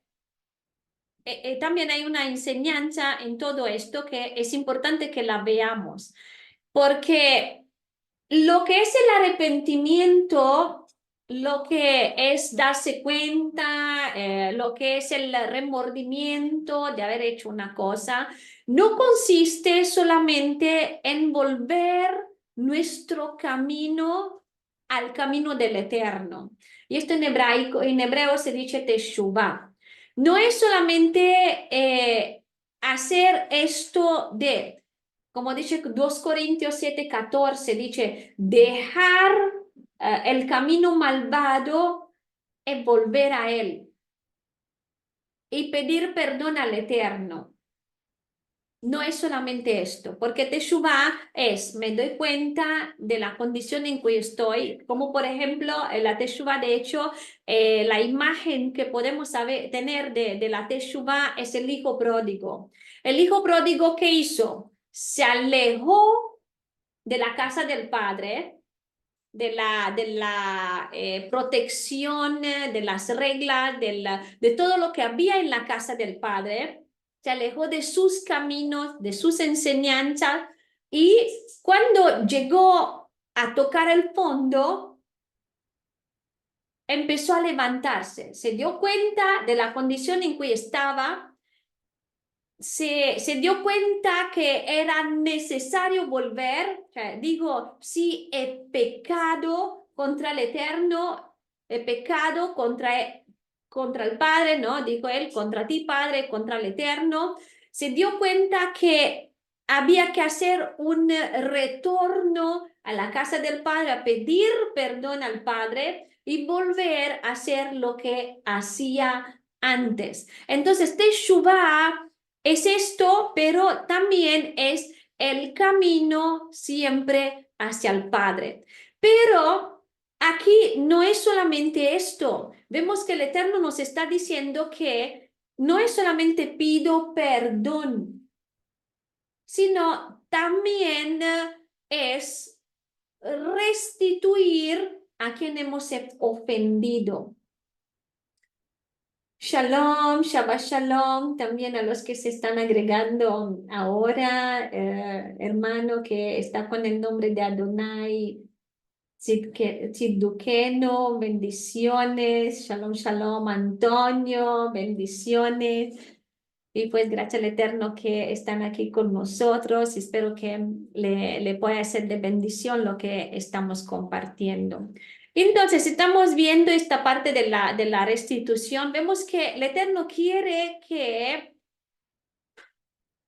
también hay una enseñanza en todo esto que es importante que la veamos, porque lo que es el arrepentimiento, lo que es darse cuenta, lo que es el remordimiento de haber hecho una cosa, no consiste solamente en volver nuestro camino al camino del Eterno. Y esto en hebreo se dice teshuvah. No es solamente hacer esto de, como dice 2 Corintios 7:14, dice, dejar el camino malvado y volver a él y pedir perdón al Eterno. No es solamente esto, porque Teshuvah es, me doy cuenta de la condición en que estoy, como por ejemplo la Teshuvah, de hecho, la imagen que podemos tener de la Teshuvah es el hijo pródigo. El hijo pródigo, ¿qué hizo? Se alejó de la casa del padre, de la protección, de las reglas, de todo lo que había en la casa del padre, se alejó de sus caminos, de sus enseñanzas, y cuando llegó a tocar el fondo, empezó a levantarse, se dio cuenta de la condición en que estaba, se dio cuenta que era necesario volver, cioè, digo, sí, he pecado contra el Eterno, he pecado contra el Padre, ¿no? Dijo él, contra ti, Padre, contra el Eterno. Se dio cuenta que había que hacer un retorno a la casa del Padre, a pedir perdón al Padre y volver a hacer lo que hacía antes. Entonces, Teshuvah es esto, pero también es el camino siempre hacia el Padre. Pero aquí no es solamente esto. Vemos que el Eterno nos está diciendo que no es solamente pido perdón, sino también es restituir a quien hemos ofendido. Shalom, Shabbat Shalom, también a los que se están agregando ahora, hermano que está con el nombre de Adonai, Tzidkenu, bendiciones, Shalom, Shalom, Antonio, bendiciones. Y pues gracias al Eterno que están aquí con nosotros. Espero que le pueda ser de bendición lo que estamos compartiendo. Entonces, estamos viendo esta parte de la restitución. Vemos que el Eterno quiere que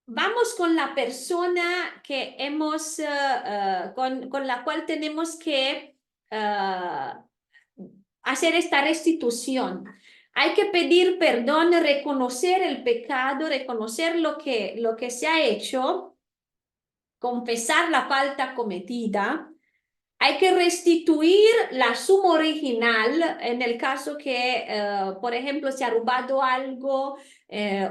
vamos con la persona que hemos, con la cual tenemos que hacer esta restitución. Hay que pedir perdón, reconocer el pecado, reconocer lo que se ha hecho, confesar la falta cometida. Hay que restituir la suma original en el caso que, por ejemplo, se ha robado algo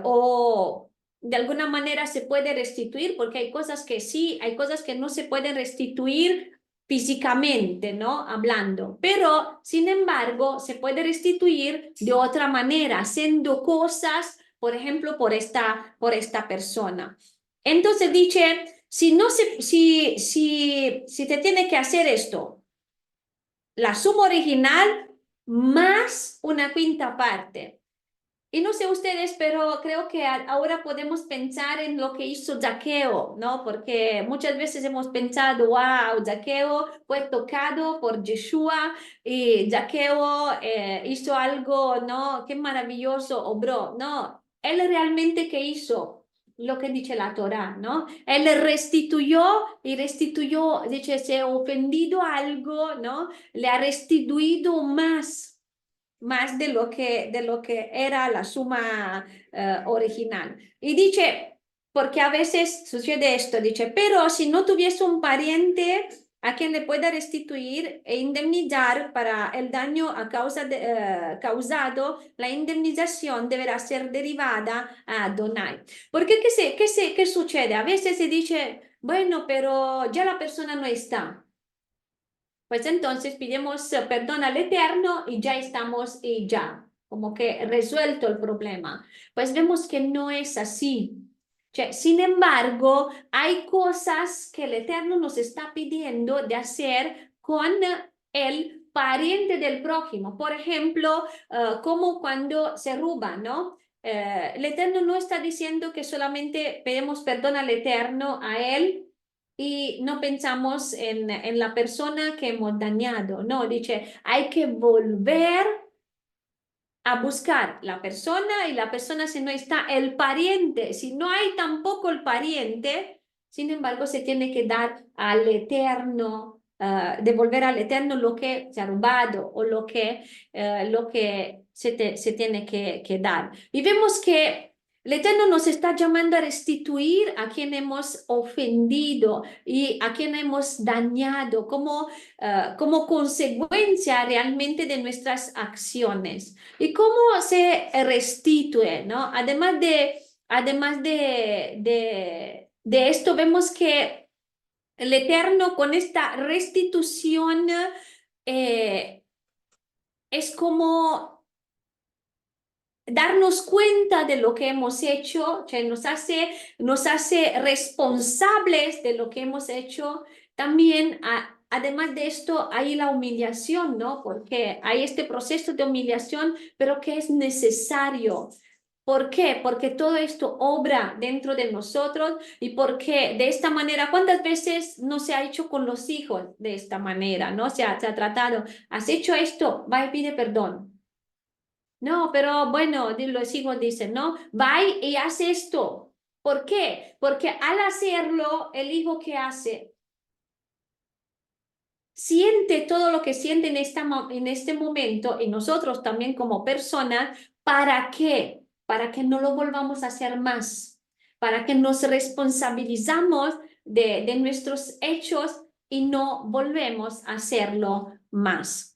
o de alguna manera se puede restituir, porque hay cosas que sí, hay cosas que no se pueden restituir físicamente, ¿no? Hablando, pero sin embargo se puede restituir de otra manera, haciendo cosas, por ejemplo, por esta persona. Entonces dice, si te tiene que hacer esto, la suma original más una quinta parte. Y no sé ustedes, pero creo que ahora podemos pensar en lo que hizo Zaqueo, ¿no? Porque muchas veces hemos pensado, wow, Zaqueo fue tocado por Yeshua y Zaqueo hizo algo, ¿no? Qué maravilloso obró. No, él realmente ¿qué hizo? Lo que dice la Torá, ¿no? Él restituyó y restituyó, dice, se ha ofendido algo, ¿no? Le ha restituido más de lo que era la suma original. Y dice, porque a veces sucede esto, dice, pero si no tuviese un pariente a quien le pueda restituir e indemnizar para el daño causado, la indemnización deberá ser derivada a Adonai. Porque ¿qué sucede? A veces se dice, bueno, pero ya la persona no está. Pues entonces pidemos perdón al Eterno y ya estamos y ya, como que resuelto el problema. Pues vemos que no es así. Sin embargo, hay cosas que el Eterno nos está pidiendo de hacer con el pariente del prójimo. Por ejemplo, como cuando se roba, ¿no? El Eterno no está diciendo que solamente pedimos perdón al Eterno, a Él, y no pensamos en la persona que hemos dañado. No, dice, hay que volver a buscar la persona y la persona si no está el pariente. Si no hay tampoco el pariente, sin embargo, se tiene que dar al Eterno, devolver al Eterno lo que se ha robado o lo que se tiene que dar. Y vemos que el Eterno nos está llamando a restituir a quien hemos ofendido y a quien hemos dañado como consecuencia realmente de nuestras acciones. ¿Y cómo se restituye, no? Además de esto, vemos que el Eterno con esta restitución es como darnos cuenta de lo que hemos hecho, nos hace responsables de lo que hemos hecho. También, además de esto, hay la humillación, ¿no? Porque hay este proceso de humillación, pero que es necesario. ¿Por qué? Porque todo esto obra dentro de nosotros y porque de esta manera, ¿cuántas veces no se ha hecho con los hijos de esta manera? ¿No? Se ha tratado, has hecho esto, va y pide perdón. No, pero bueno, los hijos dicen, no, va y hace esto. ¿Por qué? Porque al hacerlo, el hijo que hace siente todo lo que siente en este momento y nosotros también como personas, ¿para qué? Para que no lo volvamos a hacer más, para que nos responsabilizamos de nuestros hechos y no volvemos a hacerlo más.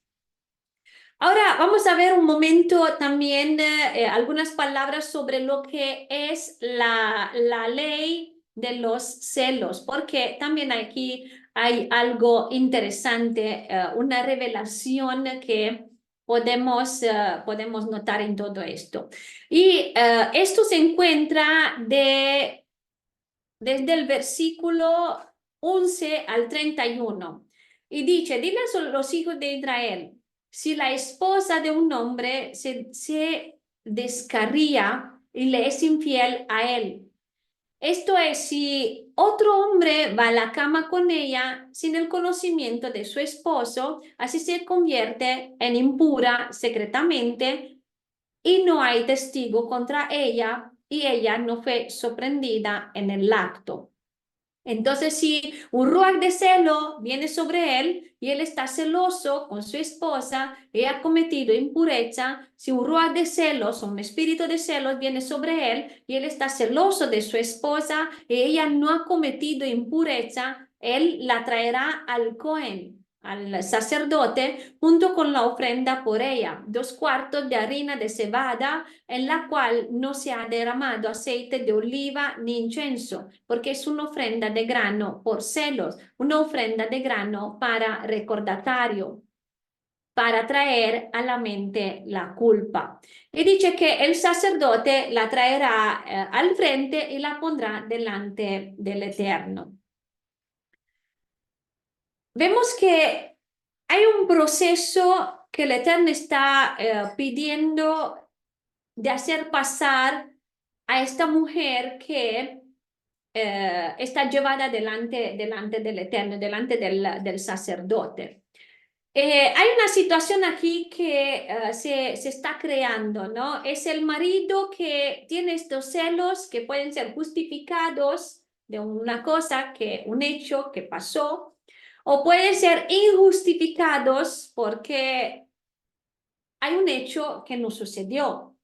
Ahora vamos a ver un momento también algunas palabras sobre lo que es la ley de los celos, porque también aquí hay algo interesante, una revelación que podemos notar en todo esto. Y esto se encuentra desde el versículo 11 al 31. Y dice, dile a los hijos de Israel, si la esposa de un hombre se descarría y le es infiel a él. Esto es, si otro hombre va a la cama con ella sin el conocimiento de su esposo, así se convierte en impura secretamente y no hay testigo contra ella y ella no fue sorprendida en el acto. Entonces, si un ruach de celo viene sobre él y él está celoso con su esposa y ha cometido impureza, si un ruach de celos o un espíritu de celos viene sobre él y él está celoso de su esposa y ella no ha cometido impureza, él la traerá al Cohen, al sacerdote, junto con la ofrenda por ella, 2 cuartos de harina de cebada en la cual no se ha derramado aceite de oliva ni incienso, porque es una ofrenda de grano por celos, una ofrenda de grano para recordatorio, para traer a la mente la culpa. Y dice que el sacerdote la traerá al frente y la pondrá delante del Eterno. Vemos que hay un proceso que el Eterno está pidiendo de hacer pasar a esta mujer que está llevada delante del Eterno, delante del sacerdote. Hay una situación aquí que se está creando, ¿no? Es el marido que tiene estos celos que pueden ser justificados de una cosa, un hecho que pasó, o pueden ser injustificados porque hay un hecho que no sucedió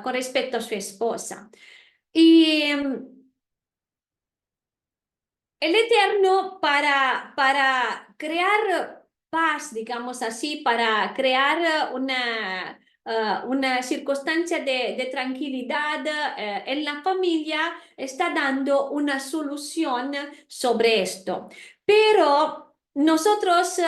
con respecto a su esposa. Y el Eterno para crear paz, digamos así, para crear una circunstancia de tranquilidad en la familia, está dando una solución sobre esto. Pero nosotros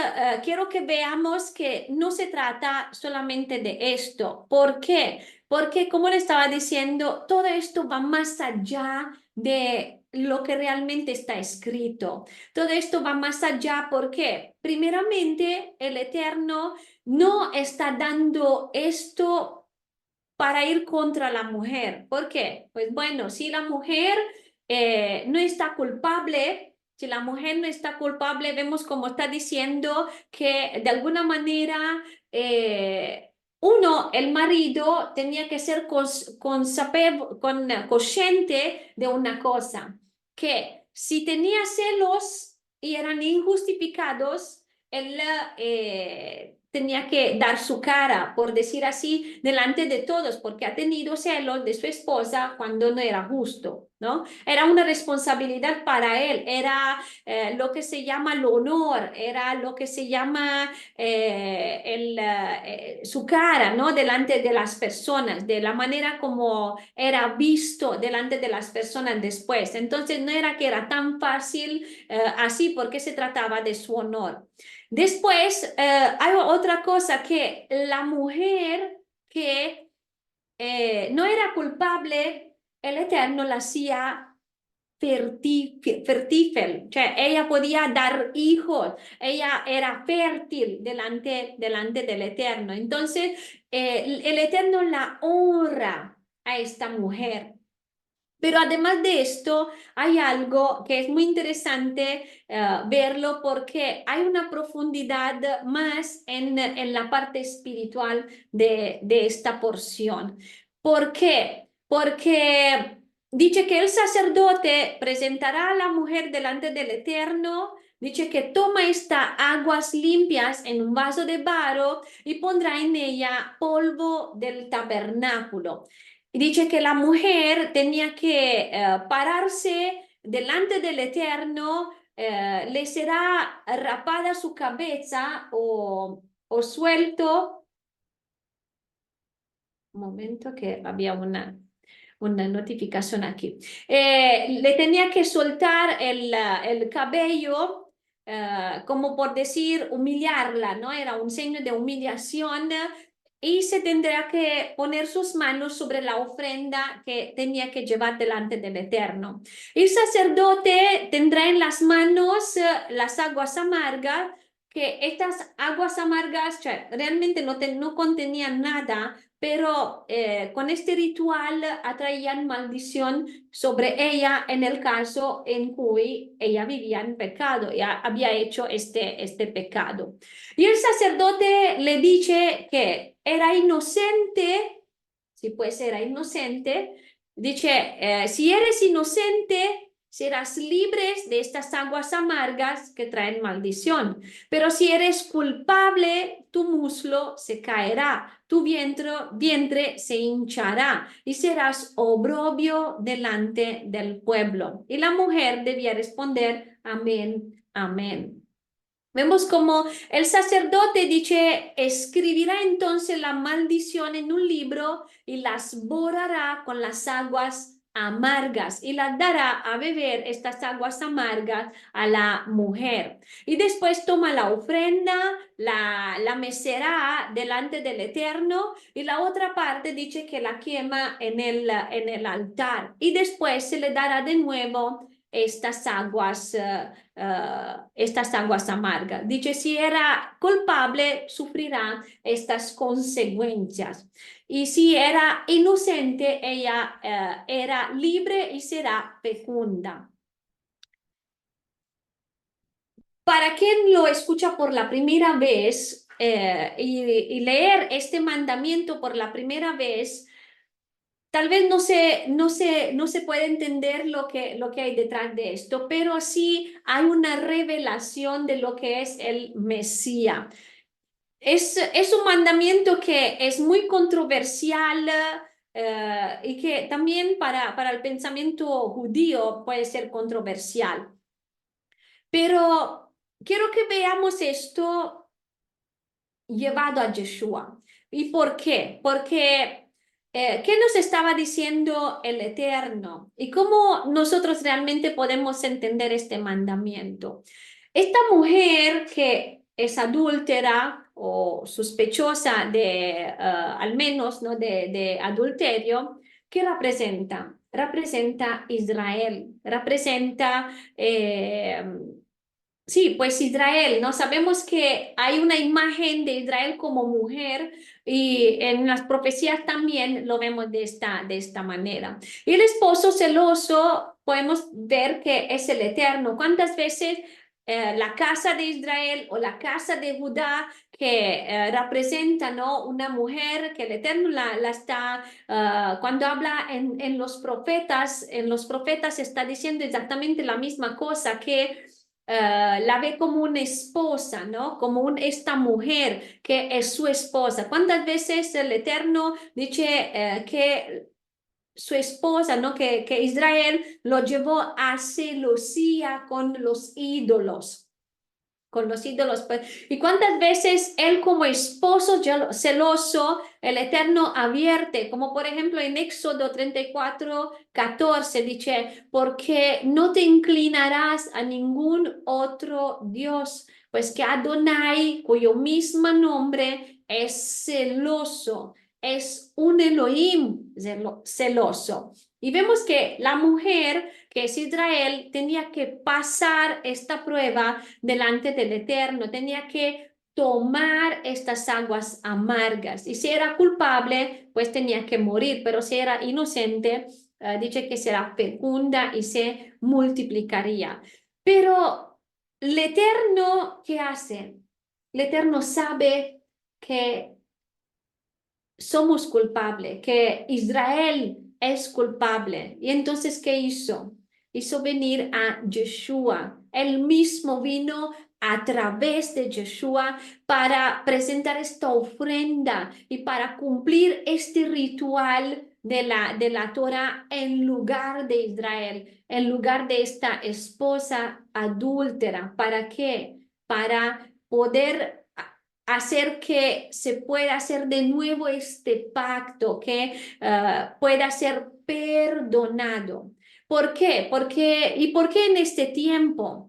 quiero que veamos que no se trata solamente de esto. ¿Por qué? Porque, como le estaba diciendo, todo esto va más allá de lo que realmente está escrito. Todo esto va más allá porque, primeramente, el Eterno no está dando esto para ir contra la mujer. ¿Por qué? Pues bueno, si la mujer no está culpable, si la mujer no está culpable, vemos como está diciendo que de alguna manera el marido tenía que ser consciente de una cosa, que si tenía celos y eran injustificados, él tenía que dar su cara, por decir así, delante de todos, porque ha tenido celos de su esposa cuando no era justo, ¿no? Era una responsabilidad para él, era lo que se llama el honor, era lo que se llama su cara, ¿no? Delante de las personas, de la manera como era visto delante de las personas después. Entonces no era que era tan fácil así porque se trataba de su honor. Después, hay otra cosa que la mujer que no era culpable, el Eterno la hacía fértil, cioè ella podía dar hijos, ella era fértil delante del Eterno. Entonces, el Eterno la honra a esta mujer. Pero además de esto, hay algo que es muy interesante verlo porque hay una profundidad más en la parte espiritual de esta porción. ¿Por qué? Porque dice que el sacerdote presentará a la mujer delante del Eterno. Dice que toma estas aguas limpias en un vaso de barro y pondrá en ella polvo del tabernáculo. Y dice que la mujer tenía que pararse delante del Eterno, le será rapada su cabeza o suelto. Un momento que había una notificación aquí. Le tenía que soltar el cabello, como por decir, humillarla, ¿no? Era un signo de humillación y se tendrá que poner sus manos sobre la ofrenda que tenía que llevar delante del Eterno. El sacerdote tendrá en las manos las aguas amargas, que estas aguas amargas realmente no contenían nada, pero con este ritual atraían maldición sobre ella en el caso en que ella vivía en pecado, ya había hecho este pecado. Y el sacerdote le dice que era inocente, si pues era inocente, dice, si eres inocente, serás libre de estas aguas amargas que traen maldición. Pero si eres culpable, tu muslo se caerá, tu vientre se hinchará y serás oprobio delante del pueblo. Y la mujer debía responder, amén, amén. Vemos como el sacerdote dice, escribirá entonces la maldición en un libro y las borrará con las aguas amargas y las dará a beber estas aguas amargas a la mujer. Y después toma la ofrenda, la mecerá delante del Eterno y la otra parte dice que la quema en el altar. Y después se le dará de nuevo estas aguas amargas. Dice, si era culpable, sufrirá estas consecuencias. Y si era inocente, ella era libre y será fecunda. Para quien lo escucha por la primera vez y leer este mandamiento por la primera vez, tal vez no se puede entender lo que hay detrás de esto, pero sí hay una revelación de lo que es el Mesías. Es un mandamiento que es muy controversial y que también para el pensamiento judío puede ser controversial. Pero quiero que veamos esto llevado a Yeshua. ¿Y por qué? Porque ¿qué nos estaba diciendo el Eterno? ¿Y cómo nosotros realmente podemos entender este mandamiento? Esta mujer que es adúltera o sospechosa de, al menos, ¿no? de adulterio, ¿qué representa? Representa Israel, representa... sí, pues Israel, ¿no? Sabemos que hay una imagen de Israel como mujer y en las profecías también lo vemos de esta manera. Y el esposo celoso, podemos ver que es el Eterno. ¿Cuántas veces la casa de Israel o la casa de Judá que representa, ¿no? Una mujer que el Eterno la está, cuando habla en los profetas está diciendo exactamente la misma cosa, que la ve como una esposa, ¿no? Como esta mujer que es su esposa. ¿Cuántas veces el Eterno dice que su esposa, ¿no? Que Israel lo llevó a celosía con los ídolos? Con los ídolos. ¿Y cuántas veces él como esposo celoso, el Eterno advierte? Como por ejemplo en Éxodo 34:14 dice, porque no te inclinarás a ningún otro Dios, pues que Adonai, cuyo mismo nombre es celoso, es un Elohim celoso. Y vemos que la mujer, que es Israel, tenía que pasar esta prueba delante del Eterno, tenía que tomar estas aguas amargas. Y si era culpable, pues tenía que morir, pero si era inocente, dice que será fecunda y se multiplicaría. Pero el Eterno, ¿qué hace? El Eterno sabe que somos culpables, que Israel es culpable. Y entonces, ¿qué hizo? Hizo venir a Yeshua. Él mismo vino a través de Yeshua para presentar esta ofrenda y para cumplir este ritual de la Torah en lugar de Israel, en lugar de esta esposa adúltera. ¿Para qué? Para poder hacer que se pueda hacer de nuevo este pacto, que pueda ser perdonado. ¿Por qué? ¿Y por qué en este tiempo?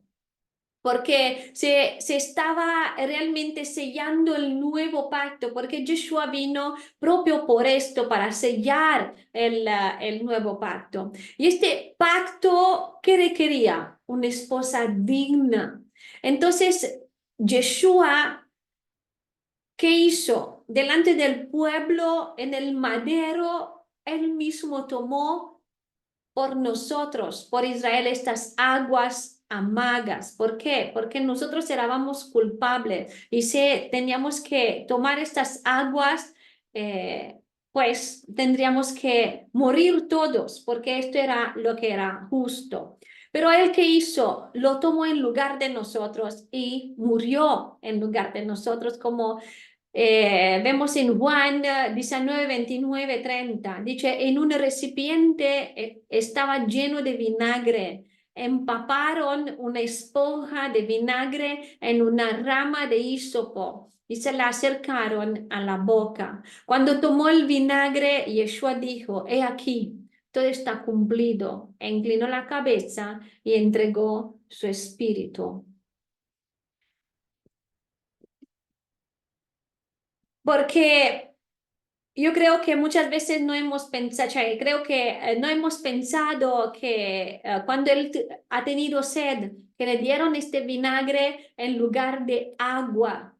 Porque se estaba realmente sellando el nuevo pacto, porque Yeshua vino propio por esto, para sellar el nuevo pacto. Y este pacto, ¿qué requería? Una esposa digna. Entonces, Yeshua, ¿qué hizo? Delante del pueblo, en el madero, él mismo tomó por nosotros, por Israel, estas aguas amargas. ¿Por qué? Porque nosotros éramos culpables y si teníamos que tomar estas aguas, pues tendríamos que morir todos, porque esto era lo que era justo. Pero él que hizo, lo tomó en lugar de nosotros y murió en lugar de nosotros, como vemos en Juan 19, 29, 30. Dice, en un recipiente estaba lleno de vinagre. Empaparon una esponja de vinagre en una rama de hisopo y se la acercaron a la boca. Cuando tomó el vinagre, Yeshua dijo, he aquí, todo está cumplido. E inclinó la cabeza y entregó su espíritu. Porque yo creo que muchas veces no hemos pensado, creo que no hemos pensado que cuando él ha tenido sed, que le dieron este vinagre en lugar de agua,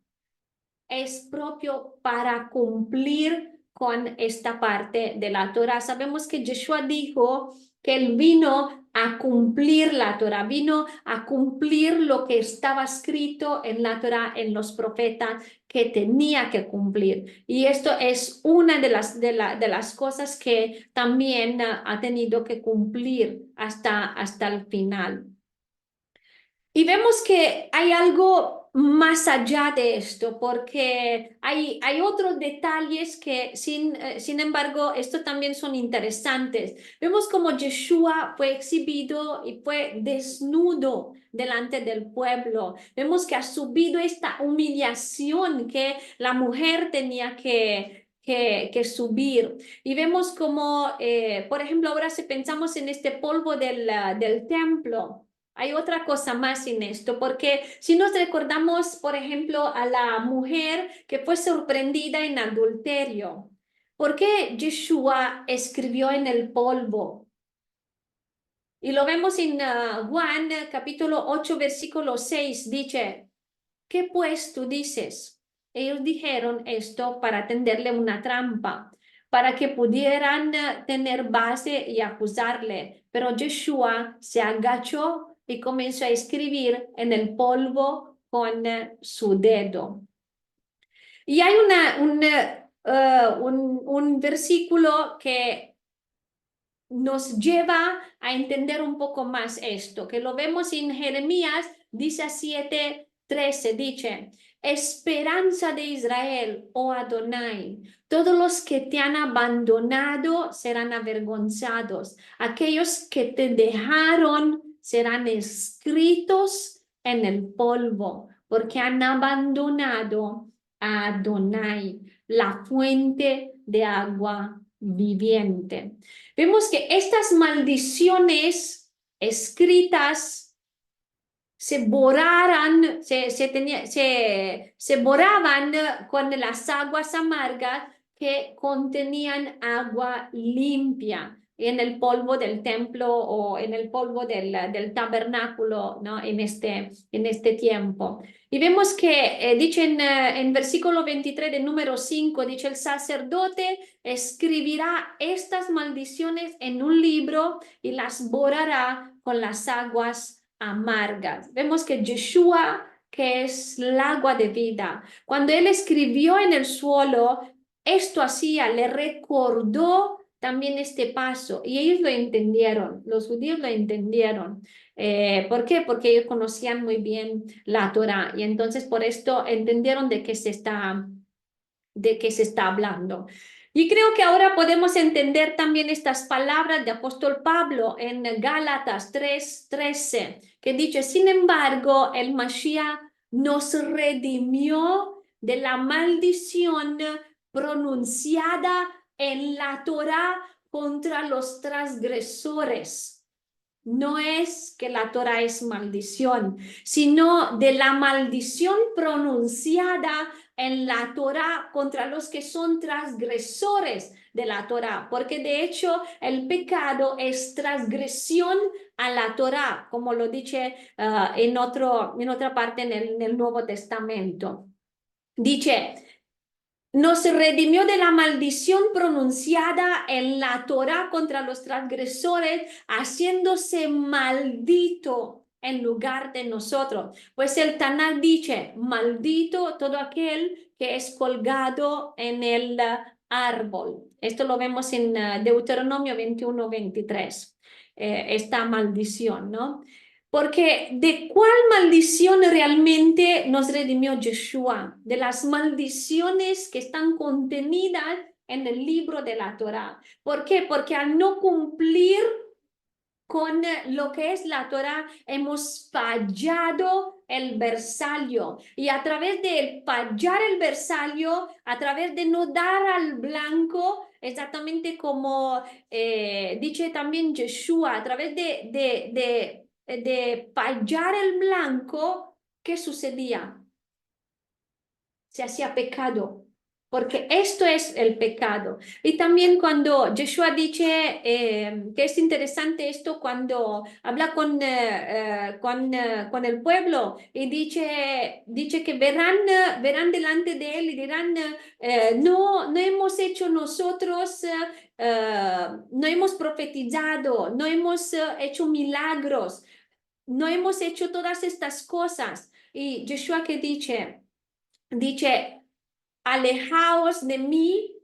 es propio para cumplir con esta parte de la Torah. Sabemos que Yeshua dijo que él vino a cumplir la Torah, vino a cumplir lo que estaba escrito en la Torah, en los profetas, que tenía que cumplir. Y esto es una de las cosas que también ha tenido que cumplir hasta el final. Y vemos que hay algo más allá de esto, porque hay otros detalles que, sin embargo, esto también son interesantes. Vemos como Yeshua fue exhibido y fue desnudo delante del pueblo. Vemos que ha subido esta humillación que la mujer tenía que subir. Y vemos como, por ejemplo, ahora si pensamos en este polvo del templo, hay otra cosa más en esto, porque si nos recordamos, por ejemplo, a la mujer que fue sorprendida en adulterio, ¿por qué Yeshua escribió en el polvo? Y lo vemos en Juan capítulo 8, versículo 6, dice, ¿qué pues tú dices? Ellos dijeron esto para tenderle una trampa, para que pudieran tener base y acusarle. Pero Yeshua se agachó y comenzó a escribir en el polvo con su dedo. Y hay un versículo que nos lleva a entender un poco más esto, que lo vemos en Jeremías 17:13, dice, esperanza de Israel, oh Adonai, todos los que te han abandonado serán avergonzados, aquellos que te dejaron serán escritos en el polvo, porque han abandonado a Adonai, la fuente de agua viviente. Vemos que estas maldiciones escritas se borraban con las aguas amargas que contenían agua limpia. en el polvo del templo o en el polvo del tabernáculo, ¿no? En este tiempo. Y vemos que dice en versículo 23 del número 5, dice: el sacerdote escribirá estas maldiciones en un libro y las borrará con las aguas amargas. Vemos que Yeshua, que es el agua de vida, cuando él escribió en el suelo, esto hacía, le recordó también este paso, y ellos lo entendieron, los judíos lo entendieron. ¿Por qué? Porque ellos conocían muy bien la Torá, y entonces por esto entendieron de qué se está hablando. Y creo que ahora podemos entender también estas palabras de apóstol Pablo en Gálatas 3:13, que dice: sin embargo, el Mashiach nos redimió de la maldición pronunciada en la Torá contra los transgresores. No es que la Torá es maldición, sino de la maldición pronunciada en la Torá contra los que son transgresores de la Torá, porque de hecho el pecado es transgresión a la Torá, como lo dice en otra parte en el Nuevo Testamento. Dice: nos redimió de la maldición pronunciada en la Torá contra los transgresores, haciéndose maldito en lugar de nosotros. Pues el Tanakh dice: maldito todo aquel que es colgado en el árbol. Esto lo vemos en Deuteronomio 21-23. Esta maldición, ¿no? Porque ¿de cuál maldición realmente nos redimió Yeshua? De las maldiciones que están contenidas en el libro de la Torá. ¿Por qué? Porque al no cumplir con lo que es la Torá, hemos fallado el versalio. Y a través de fallar el versalio, a través de no dar al blanco, exactamente como dice también Yeshua, a través de fallar el blanco, ¿qué sucedía? Se hacía pecado, porque esto es el pecado. Y también cuando Yeshua dice que es interesante esto, cuando habla con el pueblo y dice que verán delante de él y dirán: no hemos hecho nosotros, no hemos profetizado, no hemos hecho milagros, no hemos hecho todas estas cosas. Y Yeshua que dice: alejaos de mí.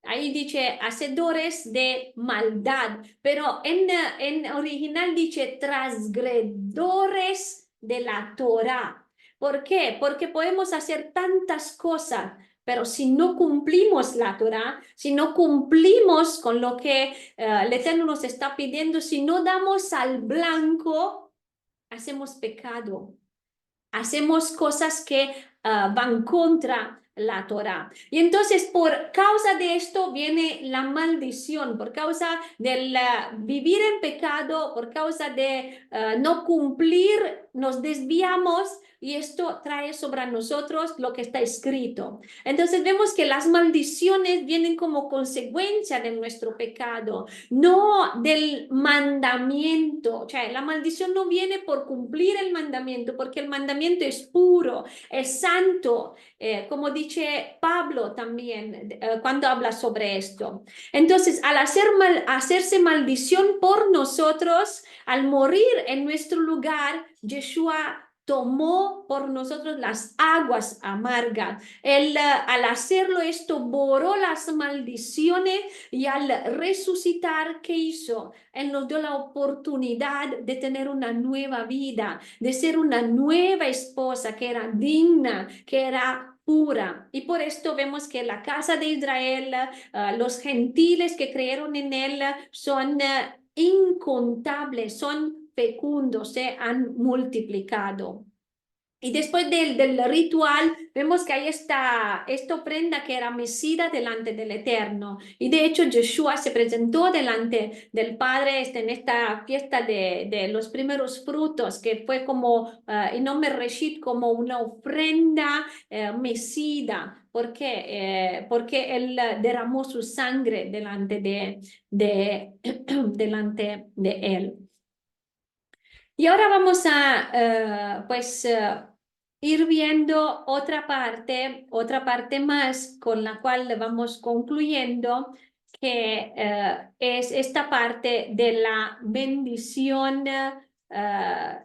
Ahí dice hacedores de maldad, pero en original dice transgredores de la Torá. ¿Por qué? Porque podemos hacer tantas cosas, pero si no cumplimos la Torá, si no cumplimos con lo que el Eterno nos está pidiendo, si no damos al blanco, hacemos pecado. Hacemos cosas que van contra la Torá. Y entonces por causa de esto viene la maldición, por causa del vivir en pecado, por causa de no cumplir, nos desviamos y esto trae sobre nosotros lo que está escrito. Entonces vemos que las maldiciones vienen como consecuencia de nuestro pecado, no del mandamiento. O sea, la maldición no viene por cumplir el mandamiento, porque el mandamiento es puro, es santo, como dice Pablo también cuando habla sobre esto. Entonces, al hacerse maldición por nosotros, al morir en nuestro lugar, Yeshua tomó por nosotros las aguas amargas. Él, al hacerlo esto, borró las maldiciones, y al resucitar, ¿qué hizo? Él nos dio la oportunidad de tener una nueva vida, de ser una nueva esposa que era digna, que era pura. Y por esto vemos que la casa de Israel, los gentiles que creyeron en él, son incontables, son fecundos, se han multiplicado. Y después del ritual, vemos que hay esta ofrenda que era mecida delante del Eterno. Y de hecho, Yeshua se presentó delante del Padre en esta fiesta de los primeros frutos, que fue como, en nombre Reshit, como una ofrenda mecida. ¿Por qué? Porque Él derramó su sangre delante delante de Él. Y ahora vamos a ir viendo otra parte más con la cual vamos concluyendo, que es esta parte de la bendición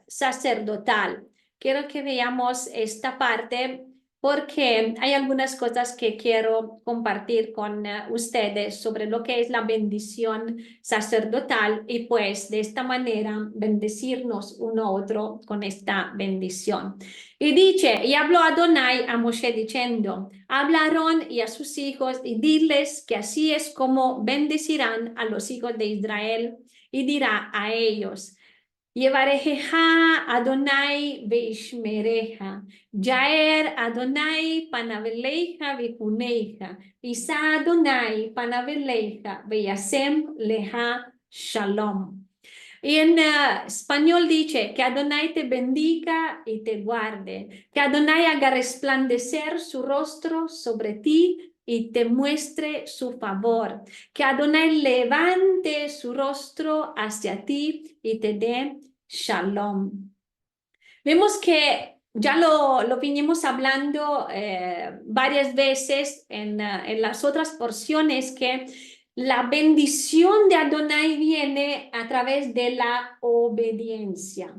sacerdotal. Quiero que veamos esta parte porque hay algunas cosas que quiero compartir con ustedes sobre lo que es la bendición sacerdotal y pues de esta manera bendecirnos uno a otro con esta bendición. Y dice, y habló Adonai a Moshe diciendo, habla a Aarón y a sus hijos y diles que así es como bendecirán a los hijos de Israel y dirá a ellos, Yevarejeja Adonai veishmereja, Jaer Adonai panaveleja vihuneja, Isa Adonai panaveleja veyasem leja shalom. Y en español dice que Adonai te bendiga y te guarde, que Adonai haga resplandecer su rostro sobre ti y te muestre su favor, que Adonai levante su rostro hacia ti y te dé shalom. Vemos que ya lo vinimos hablando varias veces en las otras porciones, que la bendición de Adonai viene a través de la obediencia.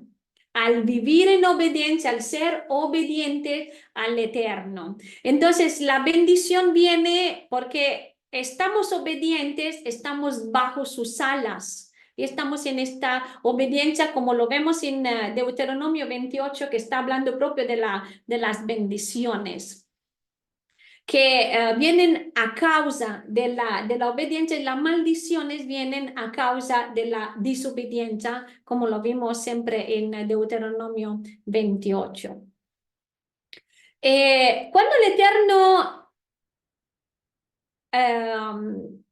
Al vivir en obediencia, al ser obediente al Eterno. Entonces, la bendición viene porque estamos obedientes, estamos bajo sus alas. Y estamos en esta obediencia, como lo vemos en Deuteronomio 28, que está hablando propio de las bendiciones que vienen a causa de la obediencia, y las maldiciones vienen a causa de la desobediencia, como lo vimos siempre en Deuteronomio 28. Cuando el Eterno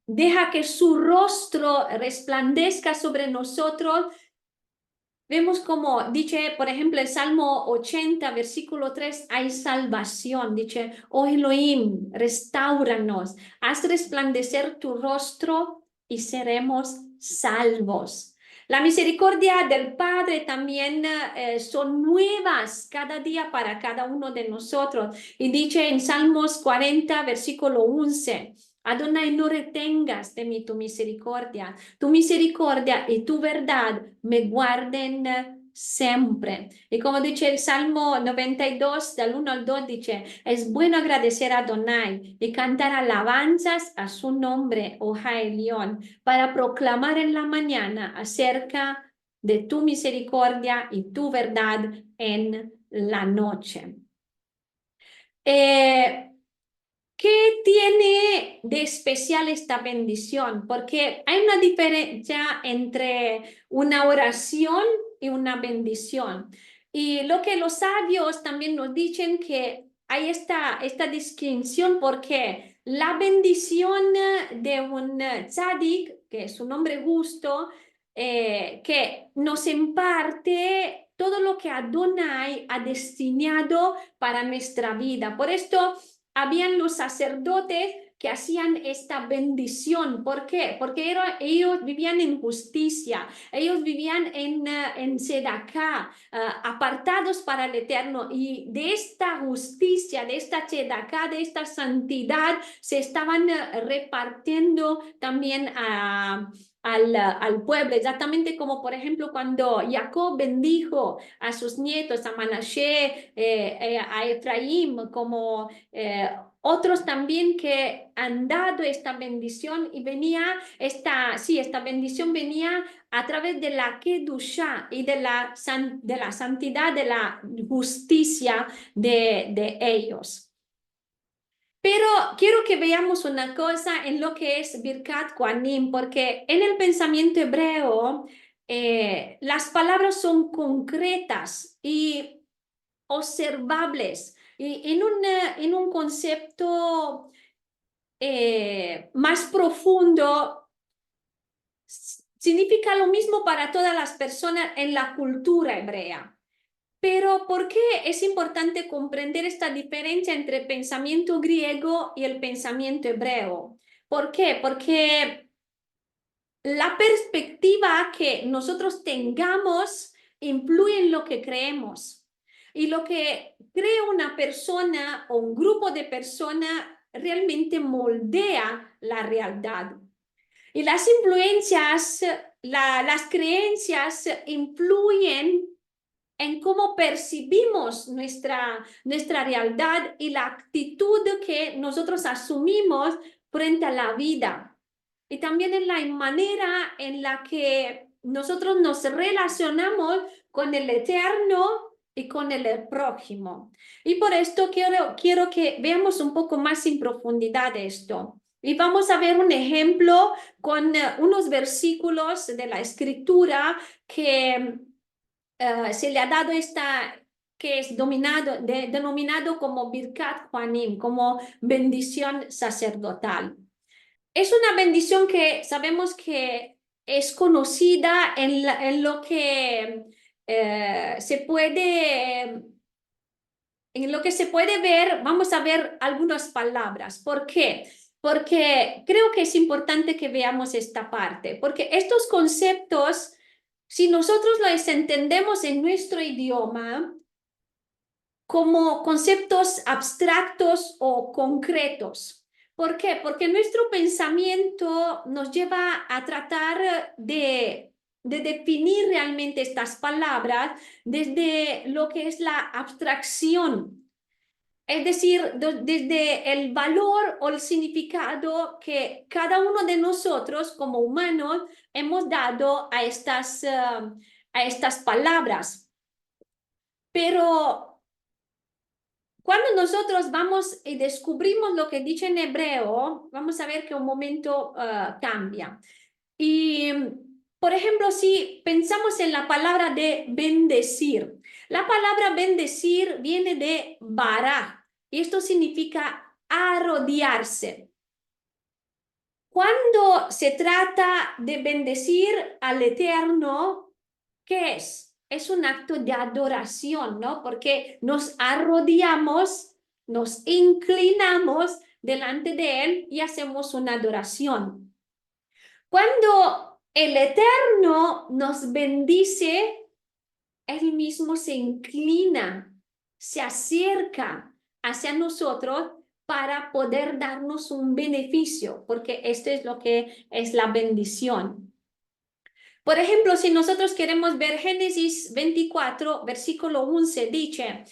deja que su rostro resplandezca sobre nosotros, vemos como dice, por ejemplo, el Salmo 80, versículo 3, hay salvación. Dice, oh Elohim, restauranos, haz resplandecer tu rostro y seremos salvos. La misericordia del Padre también son nuevas cada día para cada uno de nosotros. Y dice en Salmos 40, versículo 11, Adonai, no retengas de mí tu misericordia y tu verdad me guarden siempre. Y como dice el Salmo 92, del 1 al 2, dice, es bueno agradecer a Adonai y cantar alabanzas a su nombre, oh Elión, para proclamar en la mañana acerca de tu misericordia y tu verdad en la noche. ¿Qué tiene de especial esta bendición? Porque hay una diferencia entre una oración y una bendición. Y lo que los sabios también nos dicen, que hay esta distinción, porque la bendición de un tzadik, que es un hombre justo, que nos imparte todo lo que Adonai ha destinado para nuestra vida. Por esto habían los sacerdotes que hacían esta bendición. ¿Por qué? Porque ellos vivían en justicia, ellos vivían en sedaká, apartados para el Eterno, y de esta justicia, de esta sedaká, de esta santidad, se estaban repartiendo también al pueblo, exactamente como por ejemplo cuando Jacob bendijo a sus nietos, a Manashe, a Efraín, como otros también que han dado esta bendición, y venía esta bendición venía a través de la Kedushá y de la santidad, de la justicia de ellos. Pero quiero que veamos una cosa en lo que es Birkat Kohanim, porque en el pensamiento hebreo las palabras son concretas y observables, y en un concepto más profundo. Significa lo mismo para todas las personas en la cultura hebrea. Pero ¿por qué es importante comprender esta diferencia entre el pensamiento griego y el pensamiento hebreo? ¿Por qué? Porque la perspectiva que nosotros tengamos influye en lo que creemos. Y lo que cree una persona o un grupo de personas realmente moldea la realidad. Y las influencias, las creencias influyen en cómo percibimos nuestra realidad y la actitud que nosotros asumimos frente a la vida. Y también en la manera en la que nosotros nos relacionamos con el eterno y con el prójimo. Y por esto quiero que veamos un poco más en profundidad esto. Y vamos a ver un ejemplo con unos versículos de la Escritura que se le ha dado que es denominado como Birkat Juanim, como bendición sacerdotal. Es una bendición que sabemos que es conocida en lo que se puede... En lo que se puede ver, vamos a ver algunas palabras. ¿Por qué? Porque creo que es importante que veamos esta parte, porque estos conceptos, si nosotros los entendemos en nuestro idioma como conceptos abstractos o concretos. ¿Por qué? Porque nuestro pensamiento nos lleva a tratar de definir realmente estas palabras desde lo que es la abstracción. Es decir, desde el valor o el significado que cada uno de nosotros como humanos hemos dado a estas palabras. Pero cuando nosotros vamos y descubrimos lo que dice en hebreo, vamos a ver que un momento cambia. Y, por ejemplo, si pensamos en la palabra de bendecir, la palabra bendecir viene de bará, y esto significa arrodillarse. Cuando se trata de bendecir al Eterno, ¿qué es? Es un acto de adoración, ¿no? Porque nos arrodillamos, nos inclinamos delante de Él y hacemos una adoración. Cuando el Eterno nos bendice, Él mismo se inclina, se acerca hacia nosotros para poder darnos un beneficio, porque esto es lo que es la bendición. Por ejemplo, si nosotros queremos ver Génesis 24, versículo 11, dice,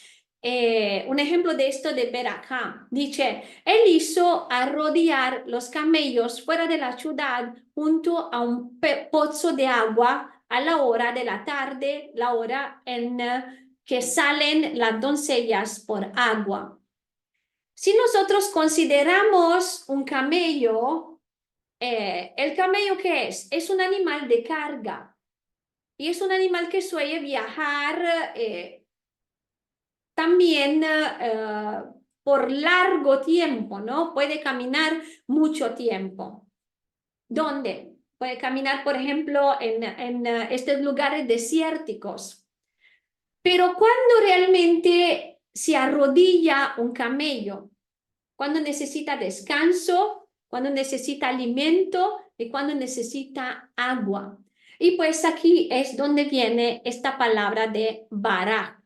un ejemplo de esto de ver acá, dice, él hizo arrodillar los camellos fuera de la ciudad junto a un pozo de agua a la hora de la tarde, la hora en que salen las doncellas por agua. Si nosotros consideramos un camello, ¿el camello qué es? Es un animal de carga y es un animal que suele viajar también por largo tiempo, ¿no? Puede caminar mucho tiempo. ¿Dónde? Puede caminar, por ejemplo, en estos lugares desérticos. Pero cuando realmente se arrodilla un camello, cuando necesita descanso, cuando necesita alimento y cuando necesita agua. Y pues aquí es donde viene esta palabra de bará.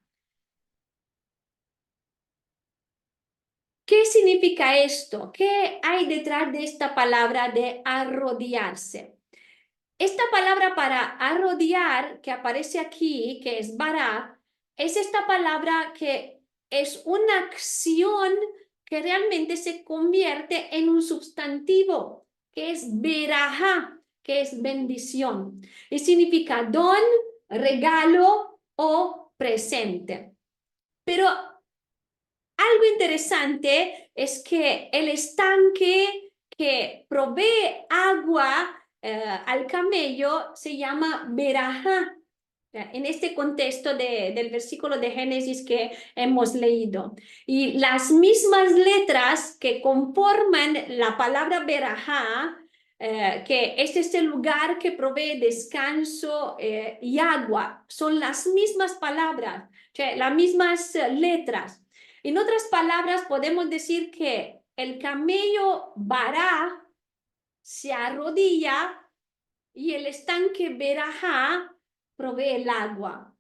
¿Qué significa esto? ¿Qué hay detrás de esta palabra de arrodillarse? Esta palabra para arrodillar que aparece aquí, que es bará, es esta palabra que es una acción que realmente se convierte en un sustantivo, que es berajá, que es bendición. Y significa don, regalo o presente. Pero algo interesante es que el estanque que provee agua al camello se llama berajá, en este contexto del versículo de Génesis que hemos leído. Y las mismas letras que conforman la palabra berajá que este es el lugar que provee descanso y agua. Son las mismas palabras, o sea, las mismas letras. En otras palabras, podemos decir que el camello Bará se arrodilla y el estanque Berajá provee el agua.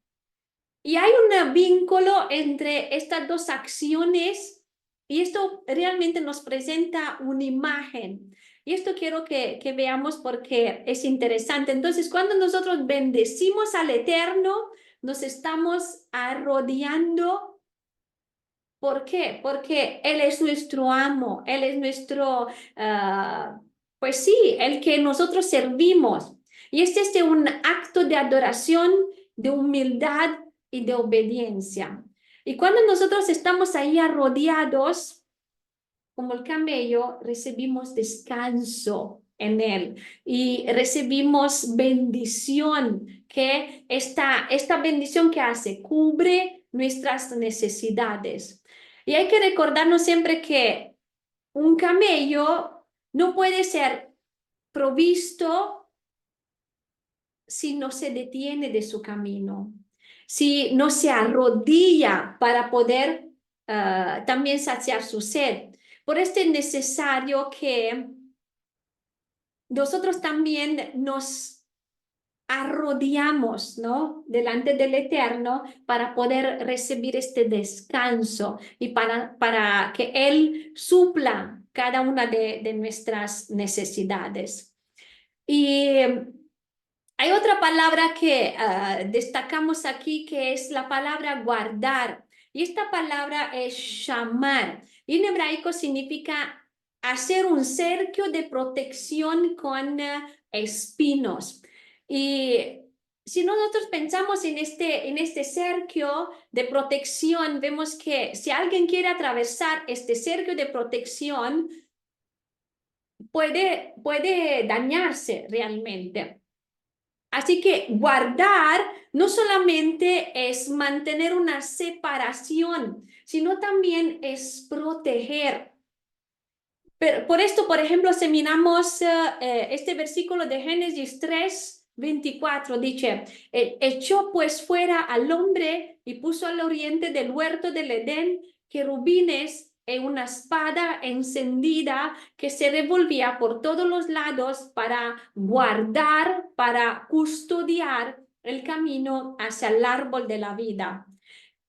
Y hay un vínculo entre estas dos acciones y esto realmente nos presenta una imagen. Y esto quiero que veamos porque es interesante. Entonces, cuando nosotros bendecimos al Eterno, nos estamos arrodillando. ¿Por qué? Porque Él es nuestro amo, Él es nuestro, pues sí, el que nosotros servimos. Y este es un acto de adoración, de humildad y de obediencia. Y cuando nosotros estamos ahí arrodillados, como el camello, recibimos descanso en Él y recibimos bendición, que esta bendición que hace, cubre nuestras necesidades. Y hay que recordarnos siempre que un camello no puede ser provisto si no se detiene de su camino, si no se arrodilla para poder también saciar su sed. Por esto es necesario que nosotros también nos arrodillamos, ¿no? Delante del Eterno para poder recibir este descanso y para que Él supla cada una de nuestras necesidades. Y hay otra palabra que destacamos aquí que es la palabra guardar. Y esta palabra es shamar. Y en hebraico significa hacer un cerco de protección con espinos. Y si nosotros pensamos en este cerco de protección, vemos que si alguien quiere atravesar este cerco de protección, puede dañarse realmente. Así que guardar no solamente es mantener una separación, sino también es proteger. Pero por esto, por ejemplo, si miramos este versículo de Génesis 3:24, dice, echó pues fuera al hombre y puso al oriente del huerto del Edén querubines y una espada encendida que se revolvía por todos los lados para guardar, para custodiar el camino hacia el árbol de la vida.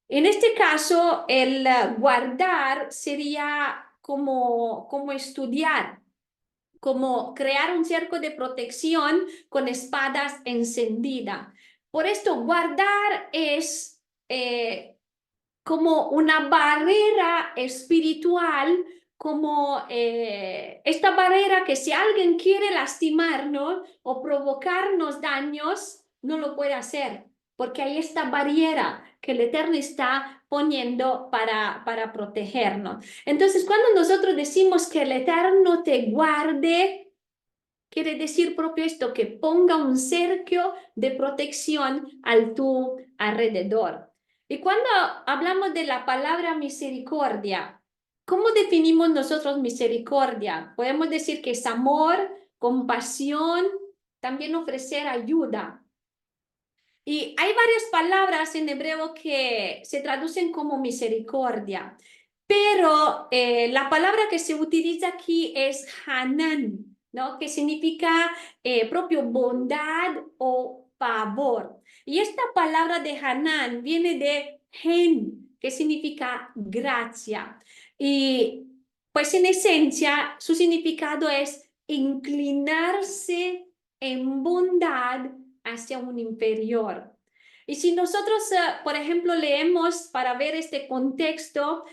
En este caso, el guardar sería como estudiar, como crear un cerco de protección con espadas encendidas. Por esto, guardar es como una barrera espiritual, como esta barrera que si alguien quiere lastimarnos o provocarnos daños, no lo puede hacer, porque hay esta barrera que el Eterno está poniendo para protegernos. Entonces, cuando nosotros decimos que el Eterno te guarde, quiere decir propio esto, que ponga un cerco de protección al tu alrededor. Y cuando hablamos de la palabra misericordia, ¿cómo definimos nosotros misericordia? Podemos decir que es amor, compasión, también ofrecer ayuda. Y hay varias palabras en hebreo que se traducen como misericordia, pero la palabra que se utiliza aquí es Hanan, ¿no? Que significa propio bondad o favor. Y esta palabra de Hanan viene de Hen, que significa gracia. Y pues en esencia su significado es inclinarse en bondad hacia un inferior. Y si nosotros, por ejemplo, leemos para ver este contexto,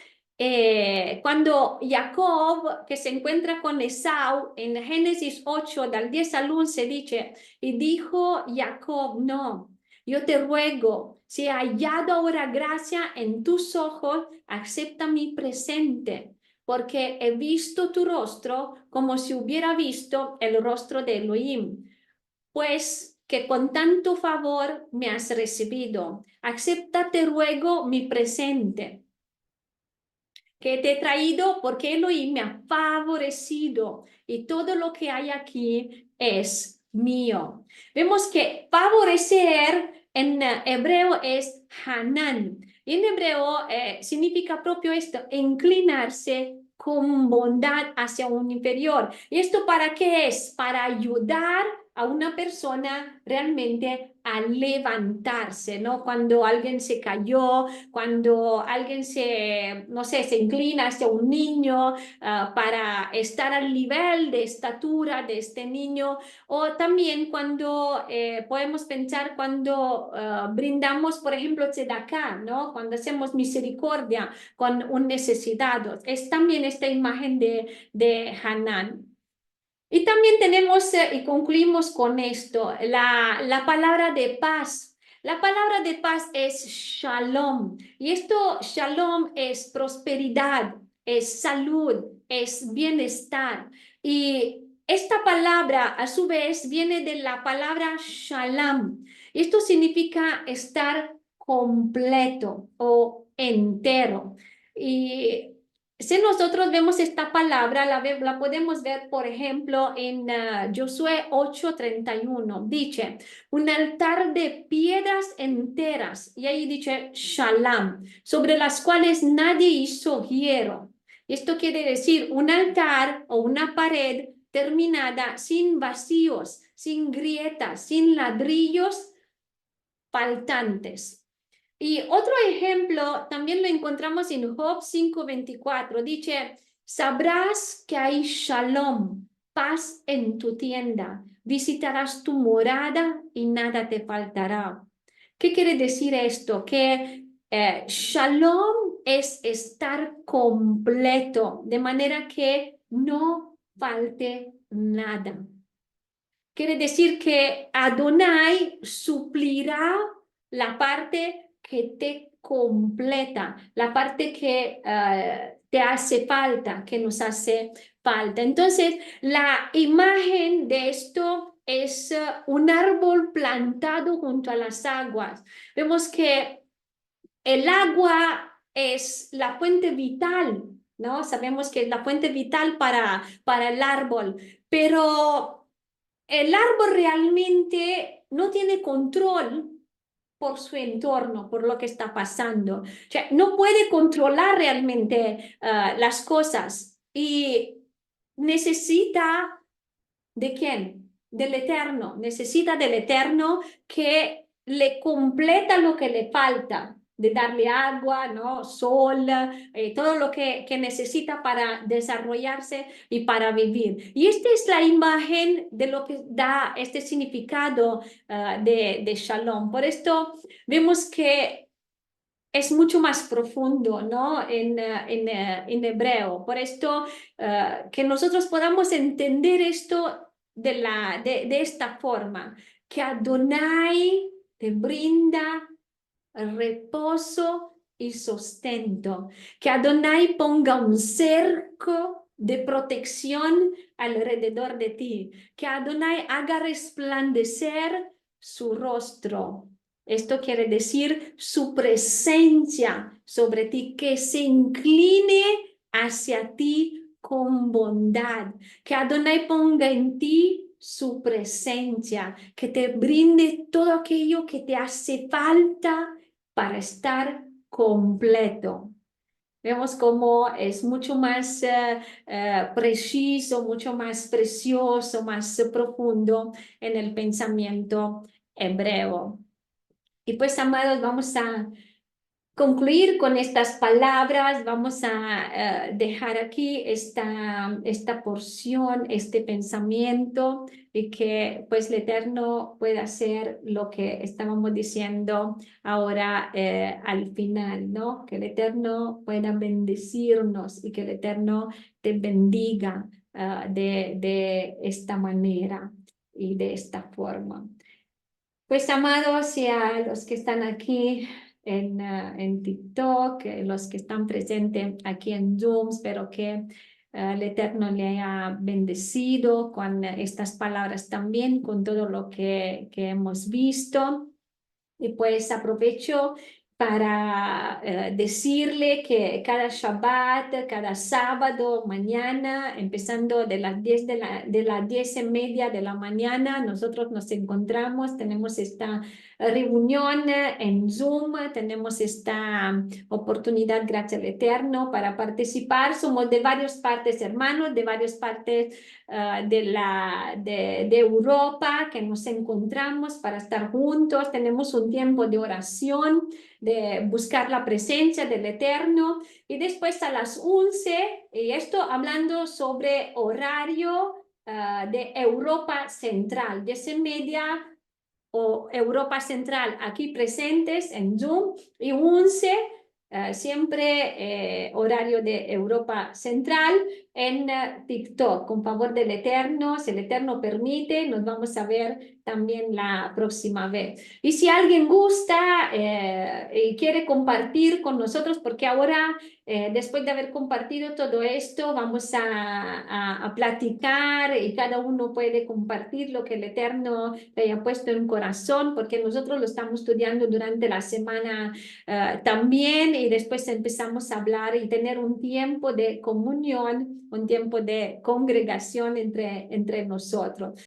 cuando Jacob, que se encuentra con Esau, en Génesis 8, del 10 al 11, dice, y dijo Jacob, no, yo te ruego, si he hallado ahora gracia en tus ojos, acepta mi presente, porque he visto tu rostro como si hubiera visto el rostro de Elohim. Pues que con tanto favor me has recibido. Acepta, te ruego, mi presente. que te he traído porque Elohim me ha favorecido y todo lo que hay aquí es mío. Vemos que favorecer en hebreo es Hanan. Y en hebreo significa propio esto, inclinarse con bondad hacia un inferior. ¿Y esto para qué es? Para ayudar a una persona realmente a levantarse, ¿no? Cuando alguien se cayó, cuando alguien se, no sé, se inclina hacia un niño para estar al nivel de estatura de este niño, o también cuando podemos pensar cuando brindamos, por ejemplo, tzedakah, ¿no? Cuando hacemos misericordia con un necesitado. Es también esta imagen de Hanan. Y también tenemos, y concluimos con esto, la palabra de paz. La palabra de paz es shalom. Y esto, shalom, es prosperidad, es salud, es bienestar. Y esta palabra, a su vez, viene de la palabra shalom. Esto significa estar completo o entero. Y si nosotros vemos esta palabra, la podemos ver, por ejemplo, en Josué 8:31. Dice, un altar de piedras enteras, y ahí dice Shalom, sobre las cuales nadie hizo hierro. Esto quiere decir un altar o una pared terminada sin vacíos, sin grietas, sin ladrillos faltantes. Y otro ejemplo también lo encontramos en Job 5:24. Dice, sabrás que hay shalom, paz en tu tienda. Visitarás tu morada y nada te faltará. ¿Qué quiere decir esto? Que shalom es estar completo, de manera que no falte nada. Quiere decir que Adonai suplirá la parte que te completa, la parte que te hace falta, que nos hace falta. Entonces, la imagen de esto es un árbol plantado junto a las aguas. Vemos que el agua es la fuente vital, ¿no? Sabemos que es la fuente vital para el árbol, pero el árbol realmente no tiene control por su entorno, por lo que está pasando. O sea, no puede controlar realmente las cosas y necesita ¿de quién? Del Eterno. Necesita del Eterno que le completa lo que le falta, de darle agua, ¿no? Sol, todo lo que necesita para desarrollarse y para vivir. Y esta es la imagen de lo que da este significado de Shalom. Por esto vemos que es mucho más profundo, ¿no? En hebreo. Por esto, que nosotros podamos entender esto de esta forma, que Adonai te brinda reposo y sustento, que Adonai ponga un cerco de protección alrededor de ti, que Adonai haga resplandecer su rostro. Esto quiere decir su presencia sobre ti, que se incline hacia ti con bondad, que Adonai ponga en ti su presencia, que te brinde todo aquello que te hace falta para estar completo. Vemos cómo es mucho más preciso, mucho más precioso, más profundo en el pensamiento hebreo. Y pues, amados, vamos a concluir con estas palabras. Vamos a dejar aquí esta porción, este pensamiento, y que pues el Eterno pueda hacer lo que estábamos diciendo ahora al final, ¿no? Que el Eterno pueda bendecirnos y que el Eterno te bendiga de esta manera y de esta forma. Pues, amados, y a los que están aquí en TikTok, los que están presentes aquí en Zoom, espero que el Eterno le haya bendecido con estas palabras también, con todo lo que hemos visto. Y pues aprovecho para decirle que cada Shabbat, cada sábado, mañana, empezando de las 10 de las 10:30 de la mañana, nosotros nos encontramos, tenemos esta reunión en Zoom, tenemos esta oportunidad, gracias al Eterno, para participar. Somos de varias partes, hermanos, de varias partes de Europa, que nos encontramos para estar juntos. Tenemos un tiempo de oración, de buscar la presencia del Eterno, y después a las 11, y esto hablando sobre horario de Europa Central, 10:30 o Europa Central, aquí presentes en Zoom, y 11 siempre horario de Europa Central en TikTok. Con favor del Eterno, si el Eterno permite, nos vamos a ver también la próxima vez. Y si alguien gusta y quiere compartir con nosotros, porque ahora, después de haber compartido todo esto, vamos a platicar, y cada uno puede compartir lo que el Eterno le haya puesto en corazón, porque nosotros lo estamos estudiando durante la semana también, y después empezamos a hablar y tener un tiempo de comunión, un tiempo de congregación entre nosotros.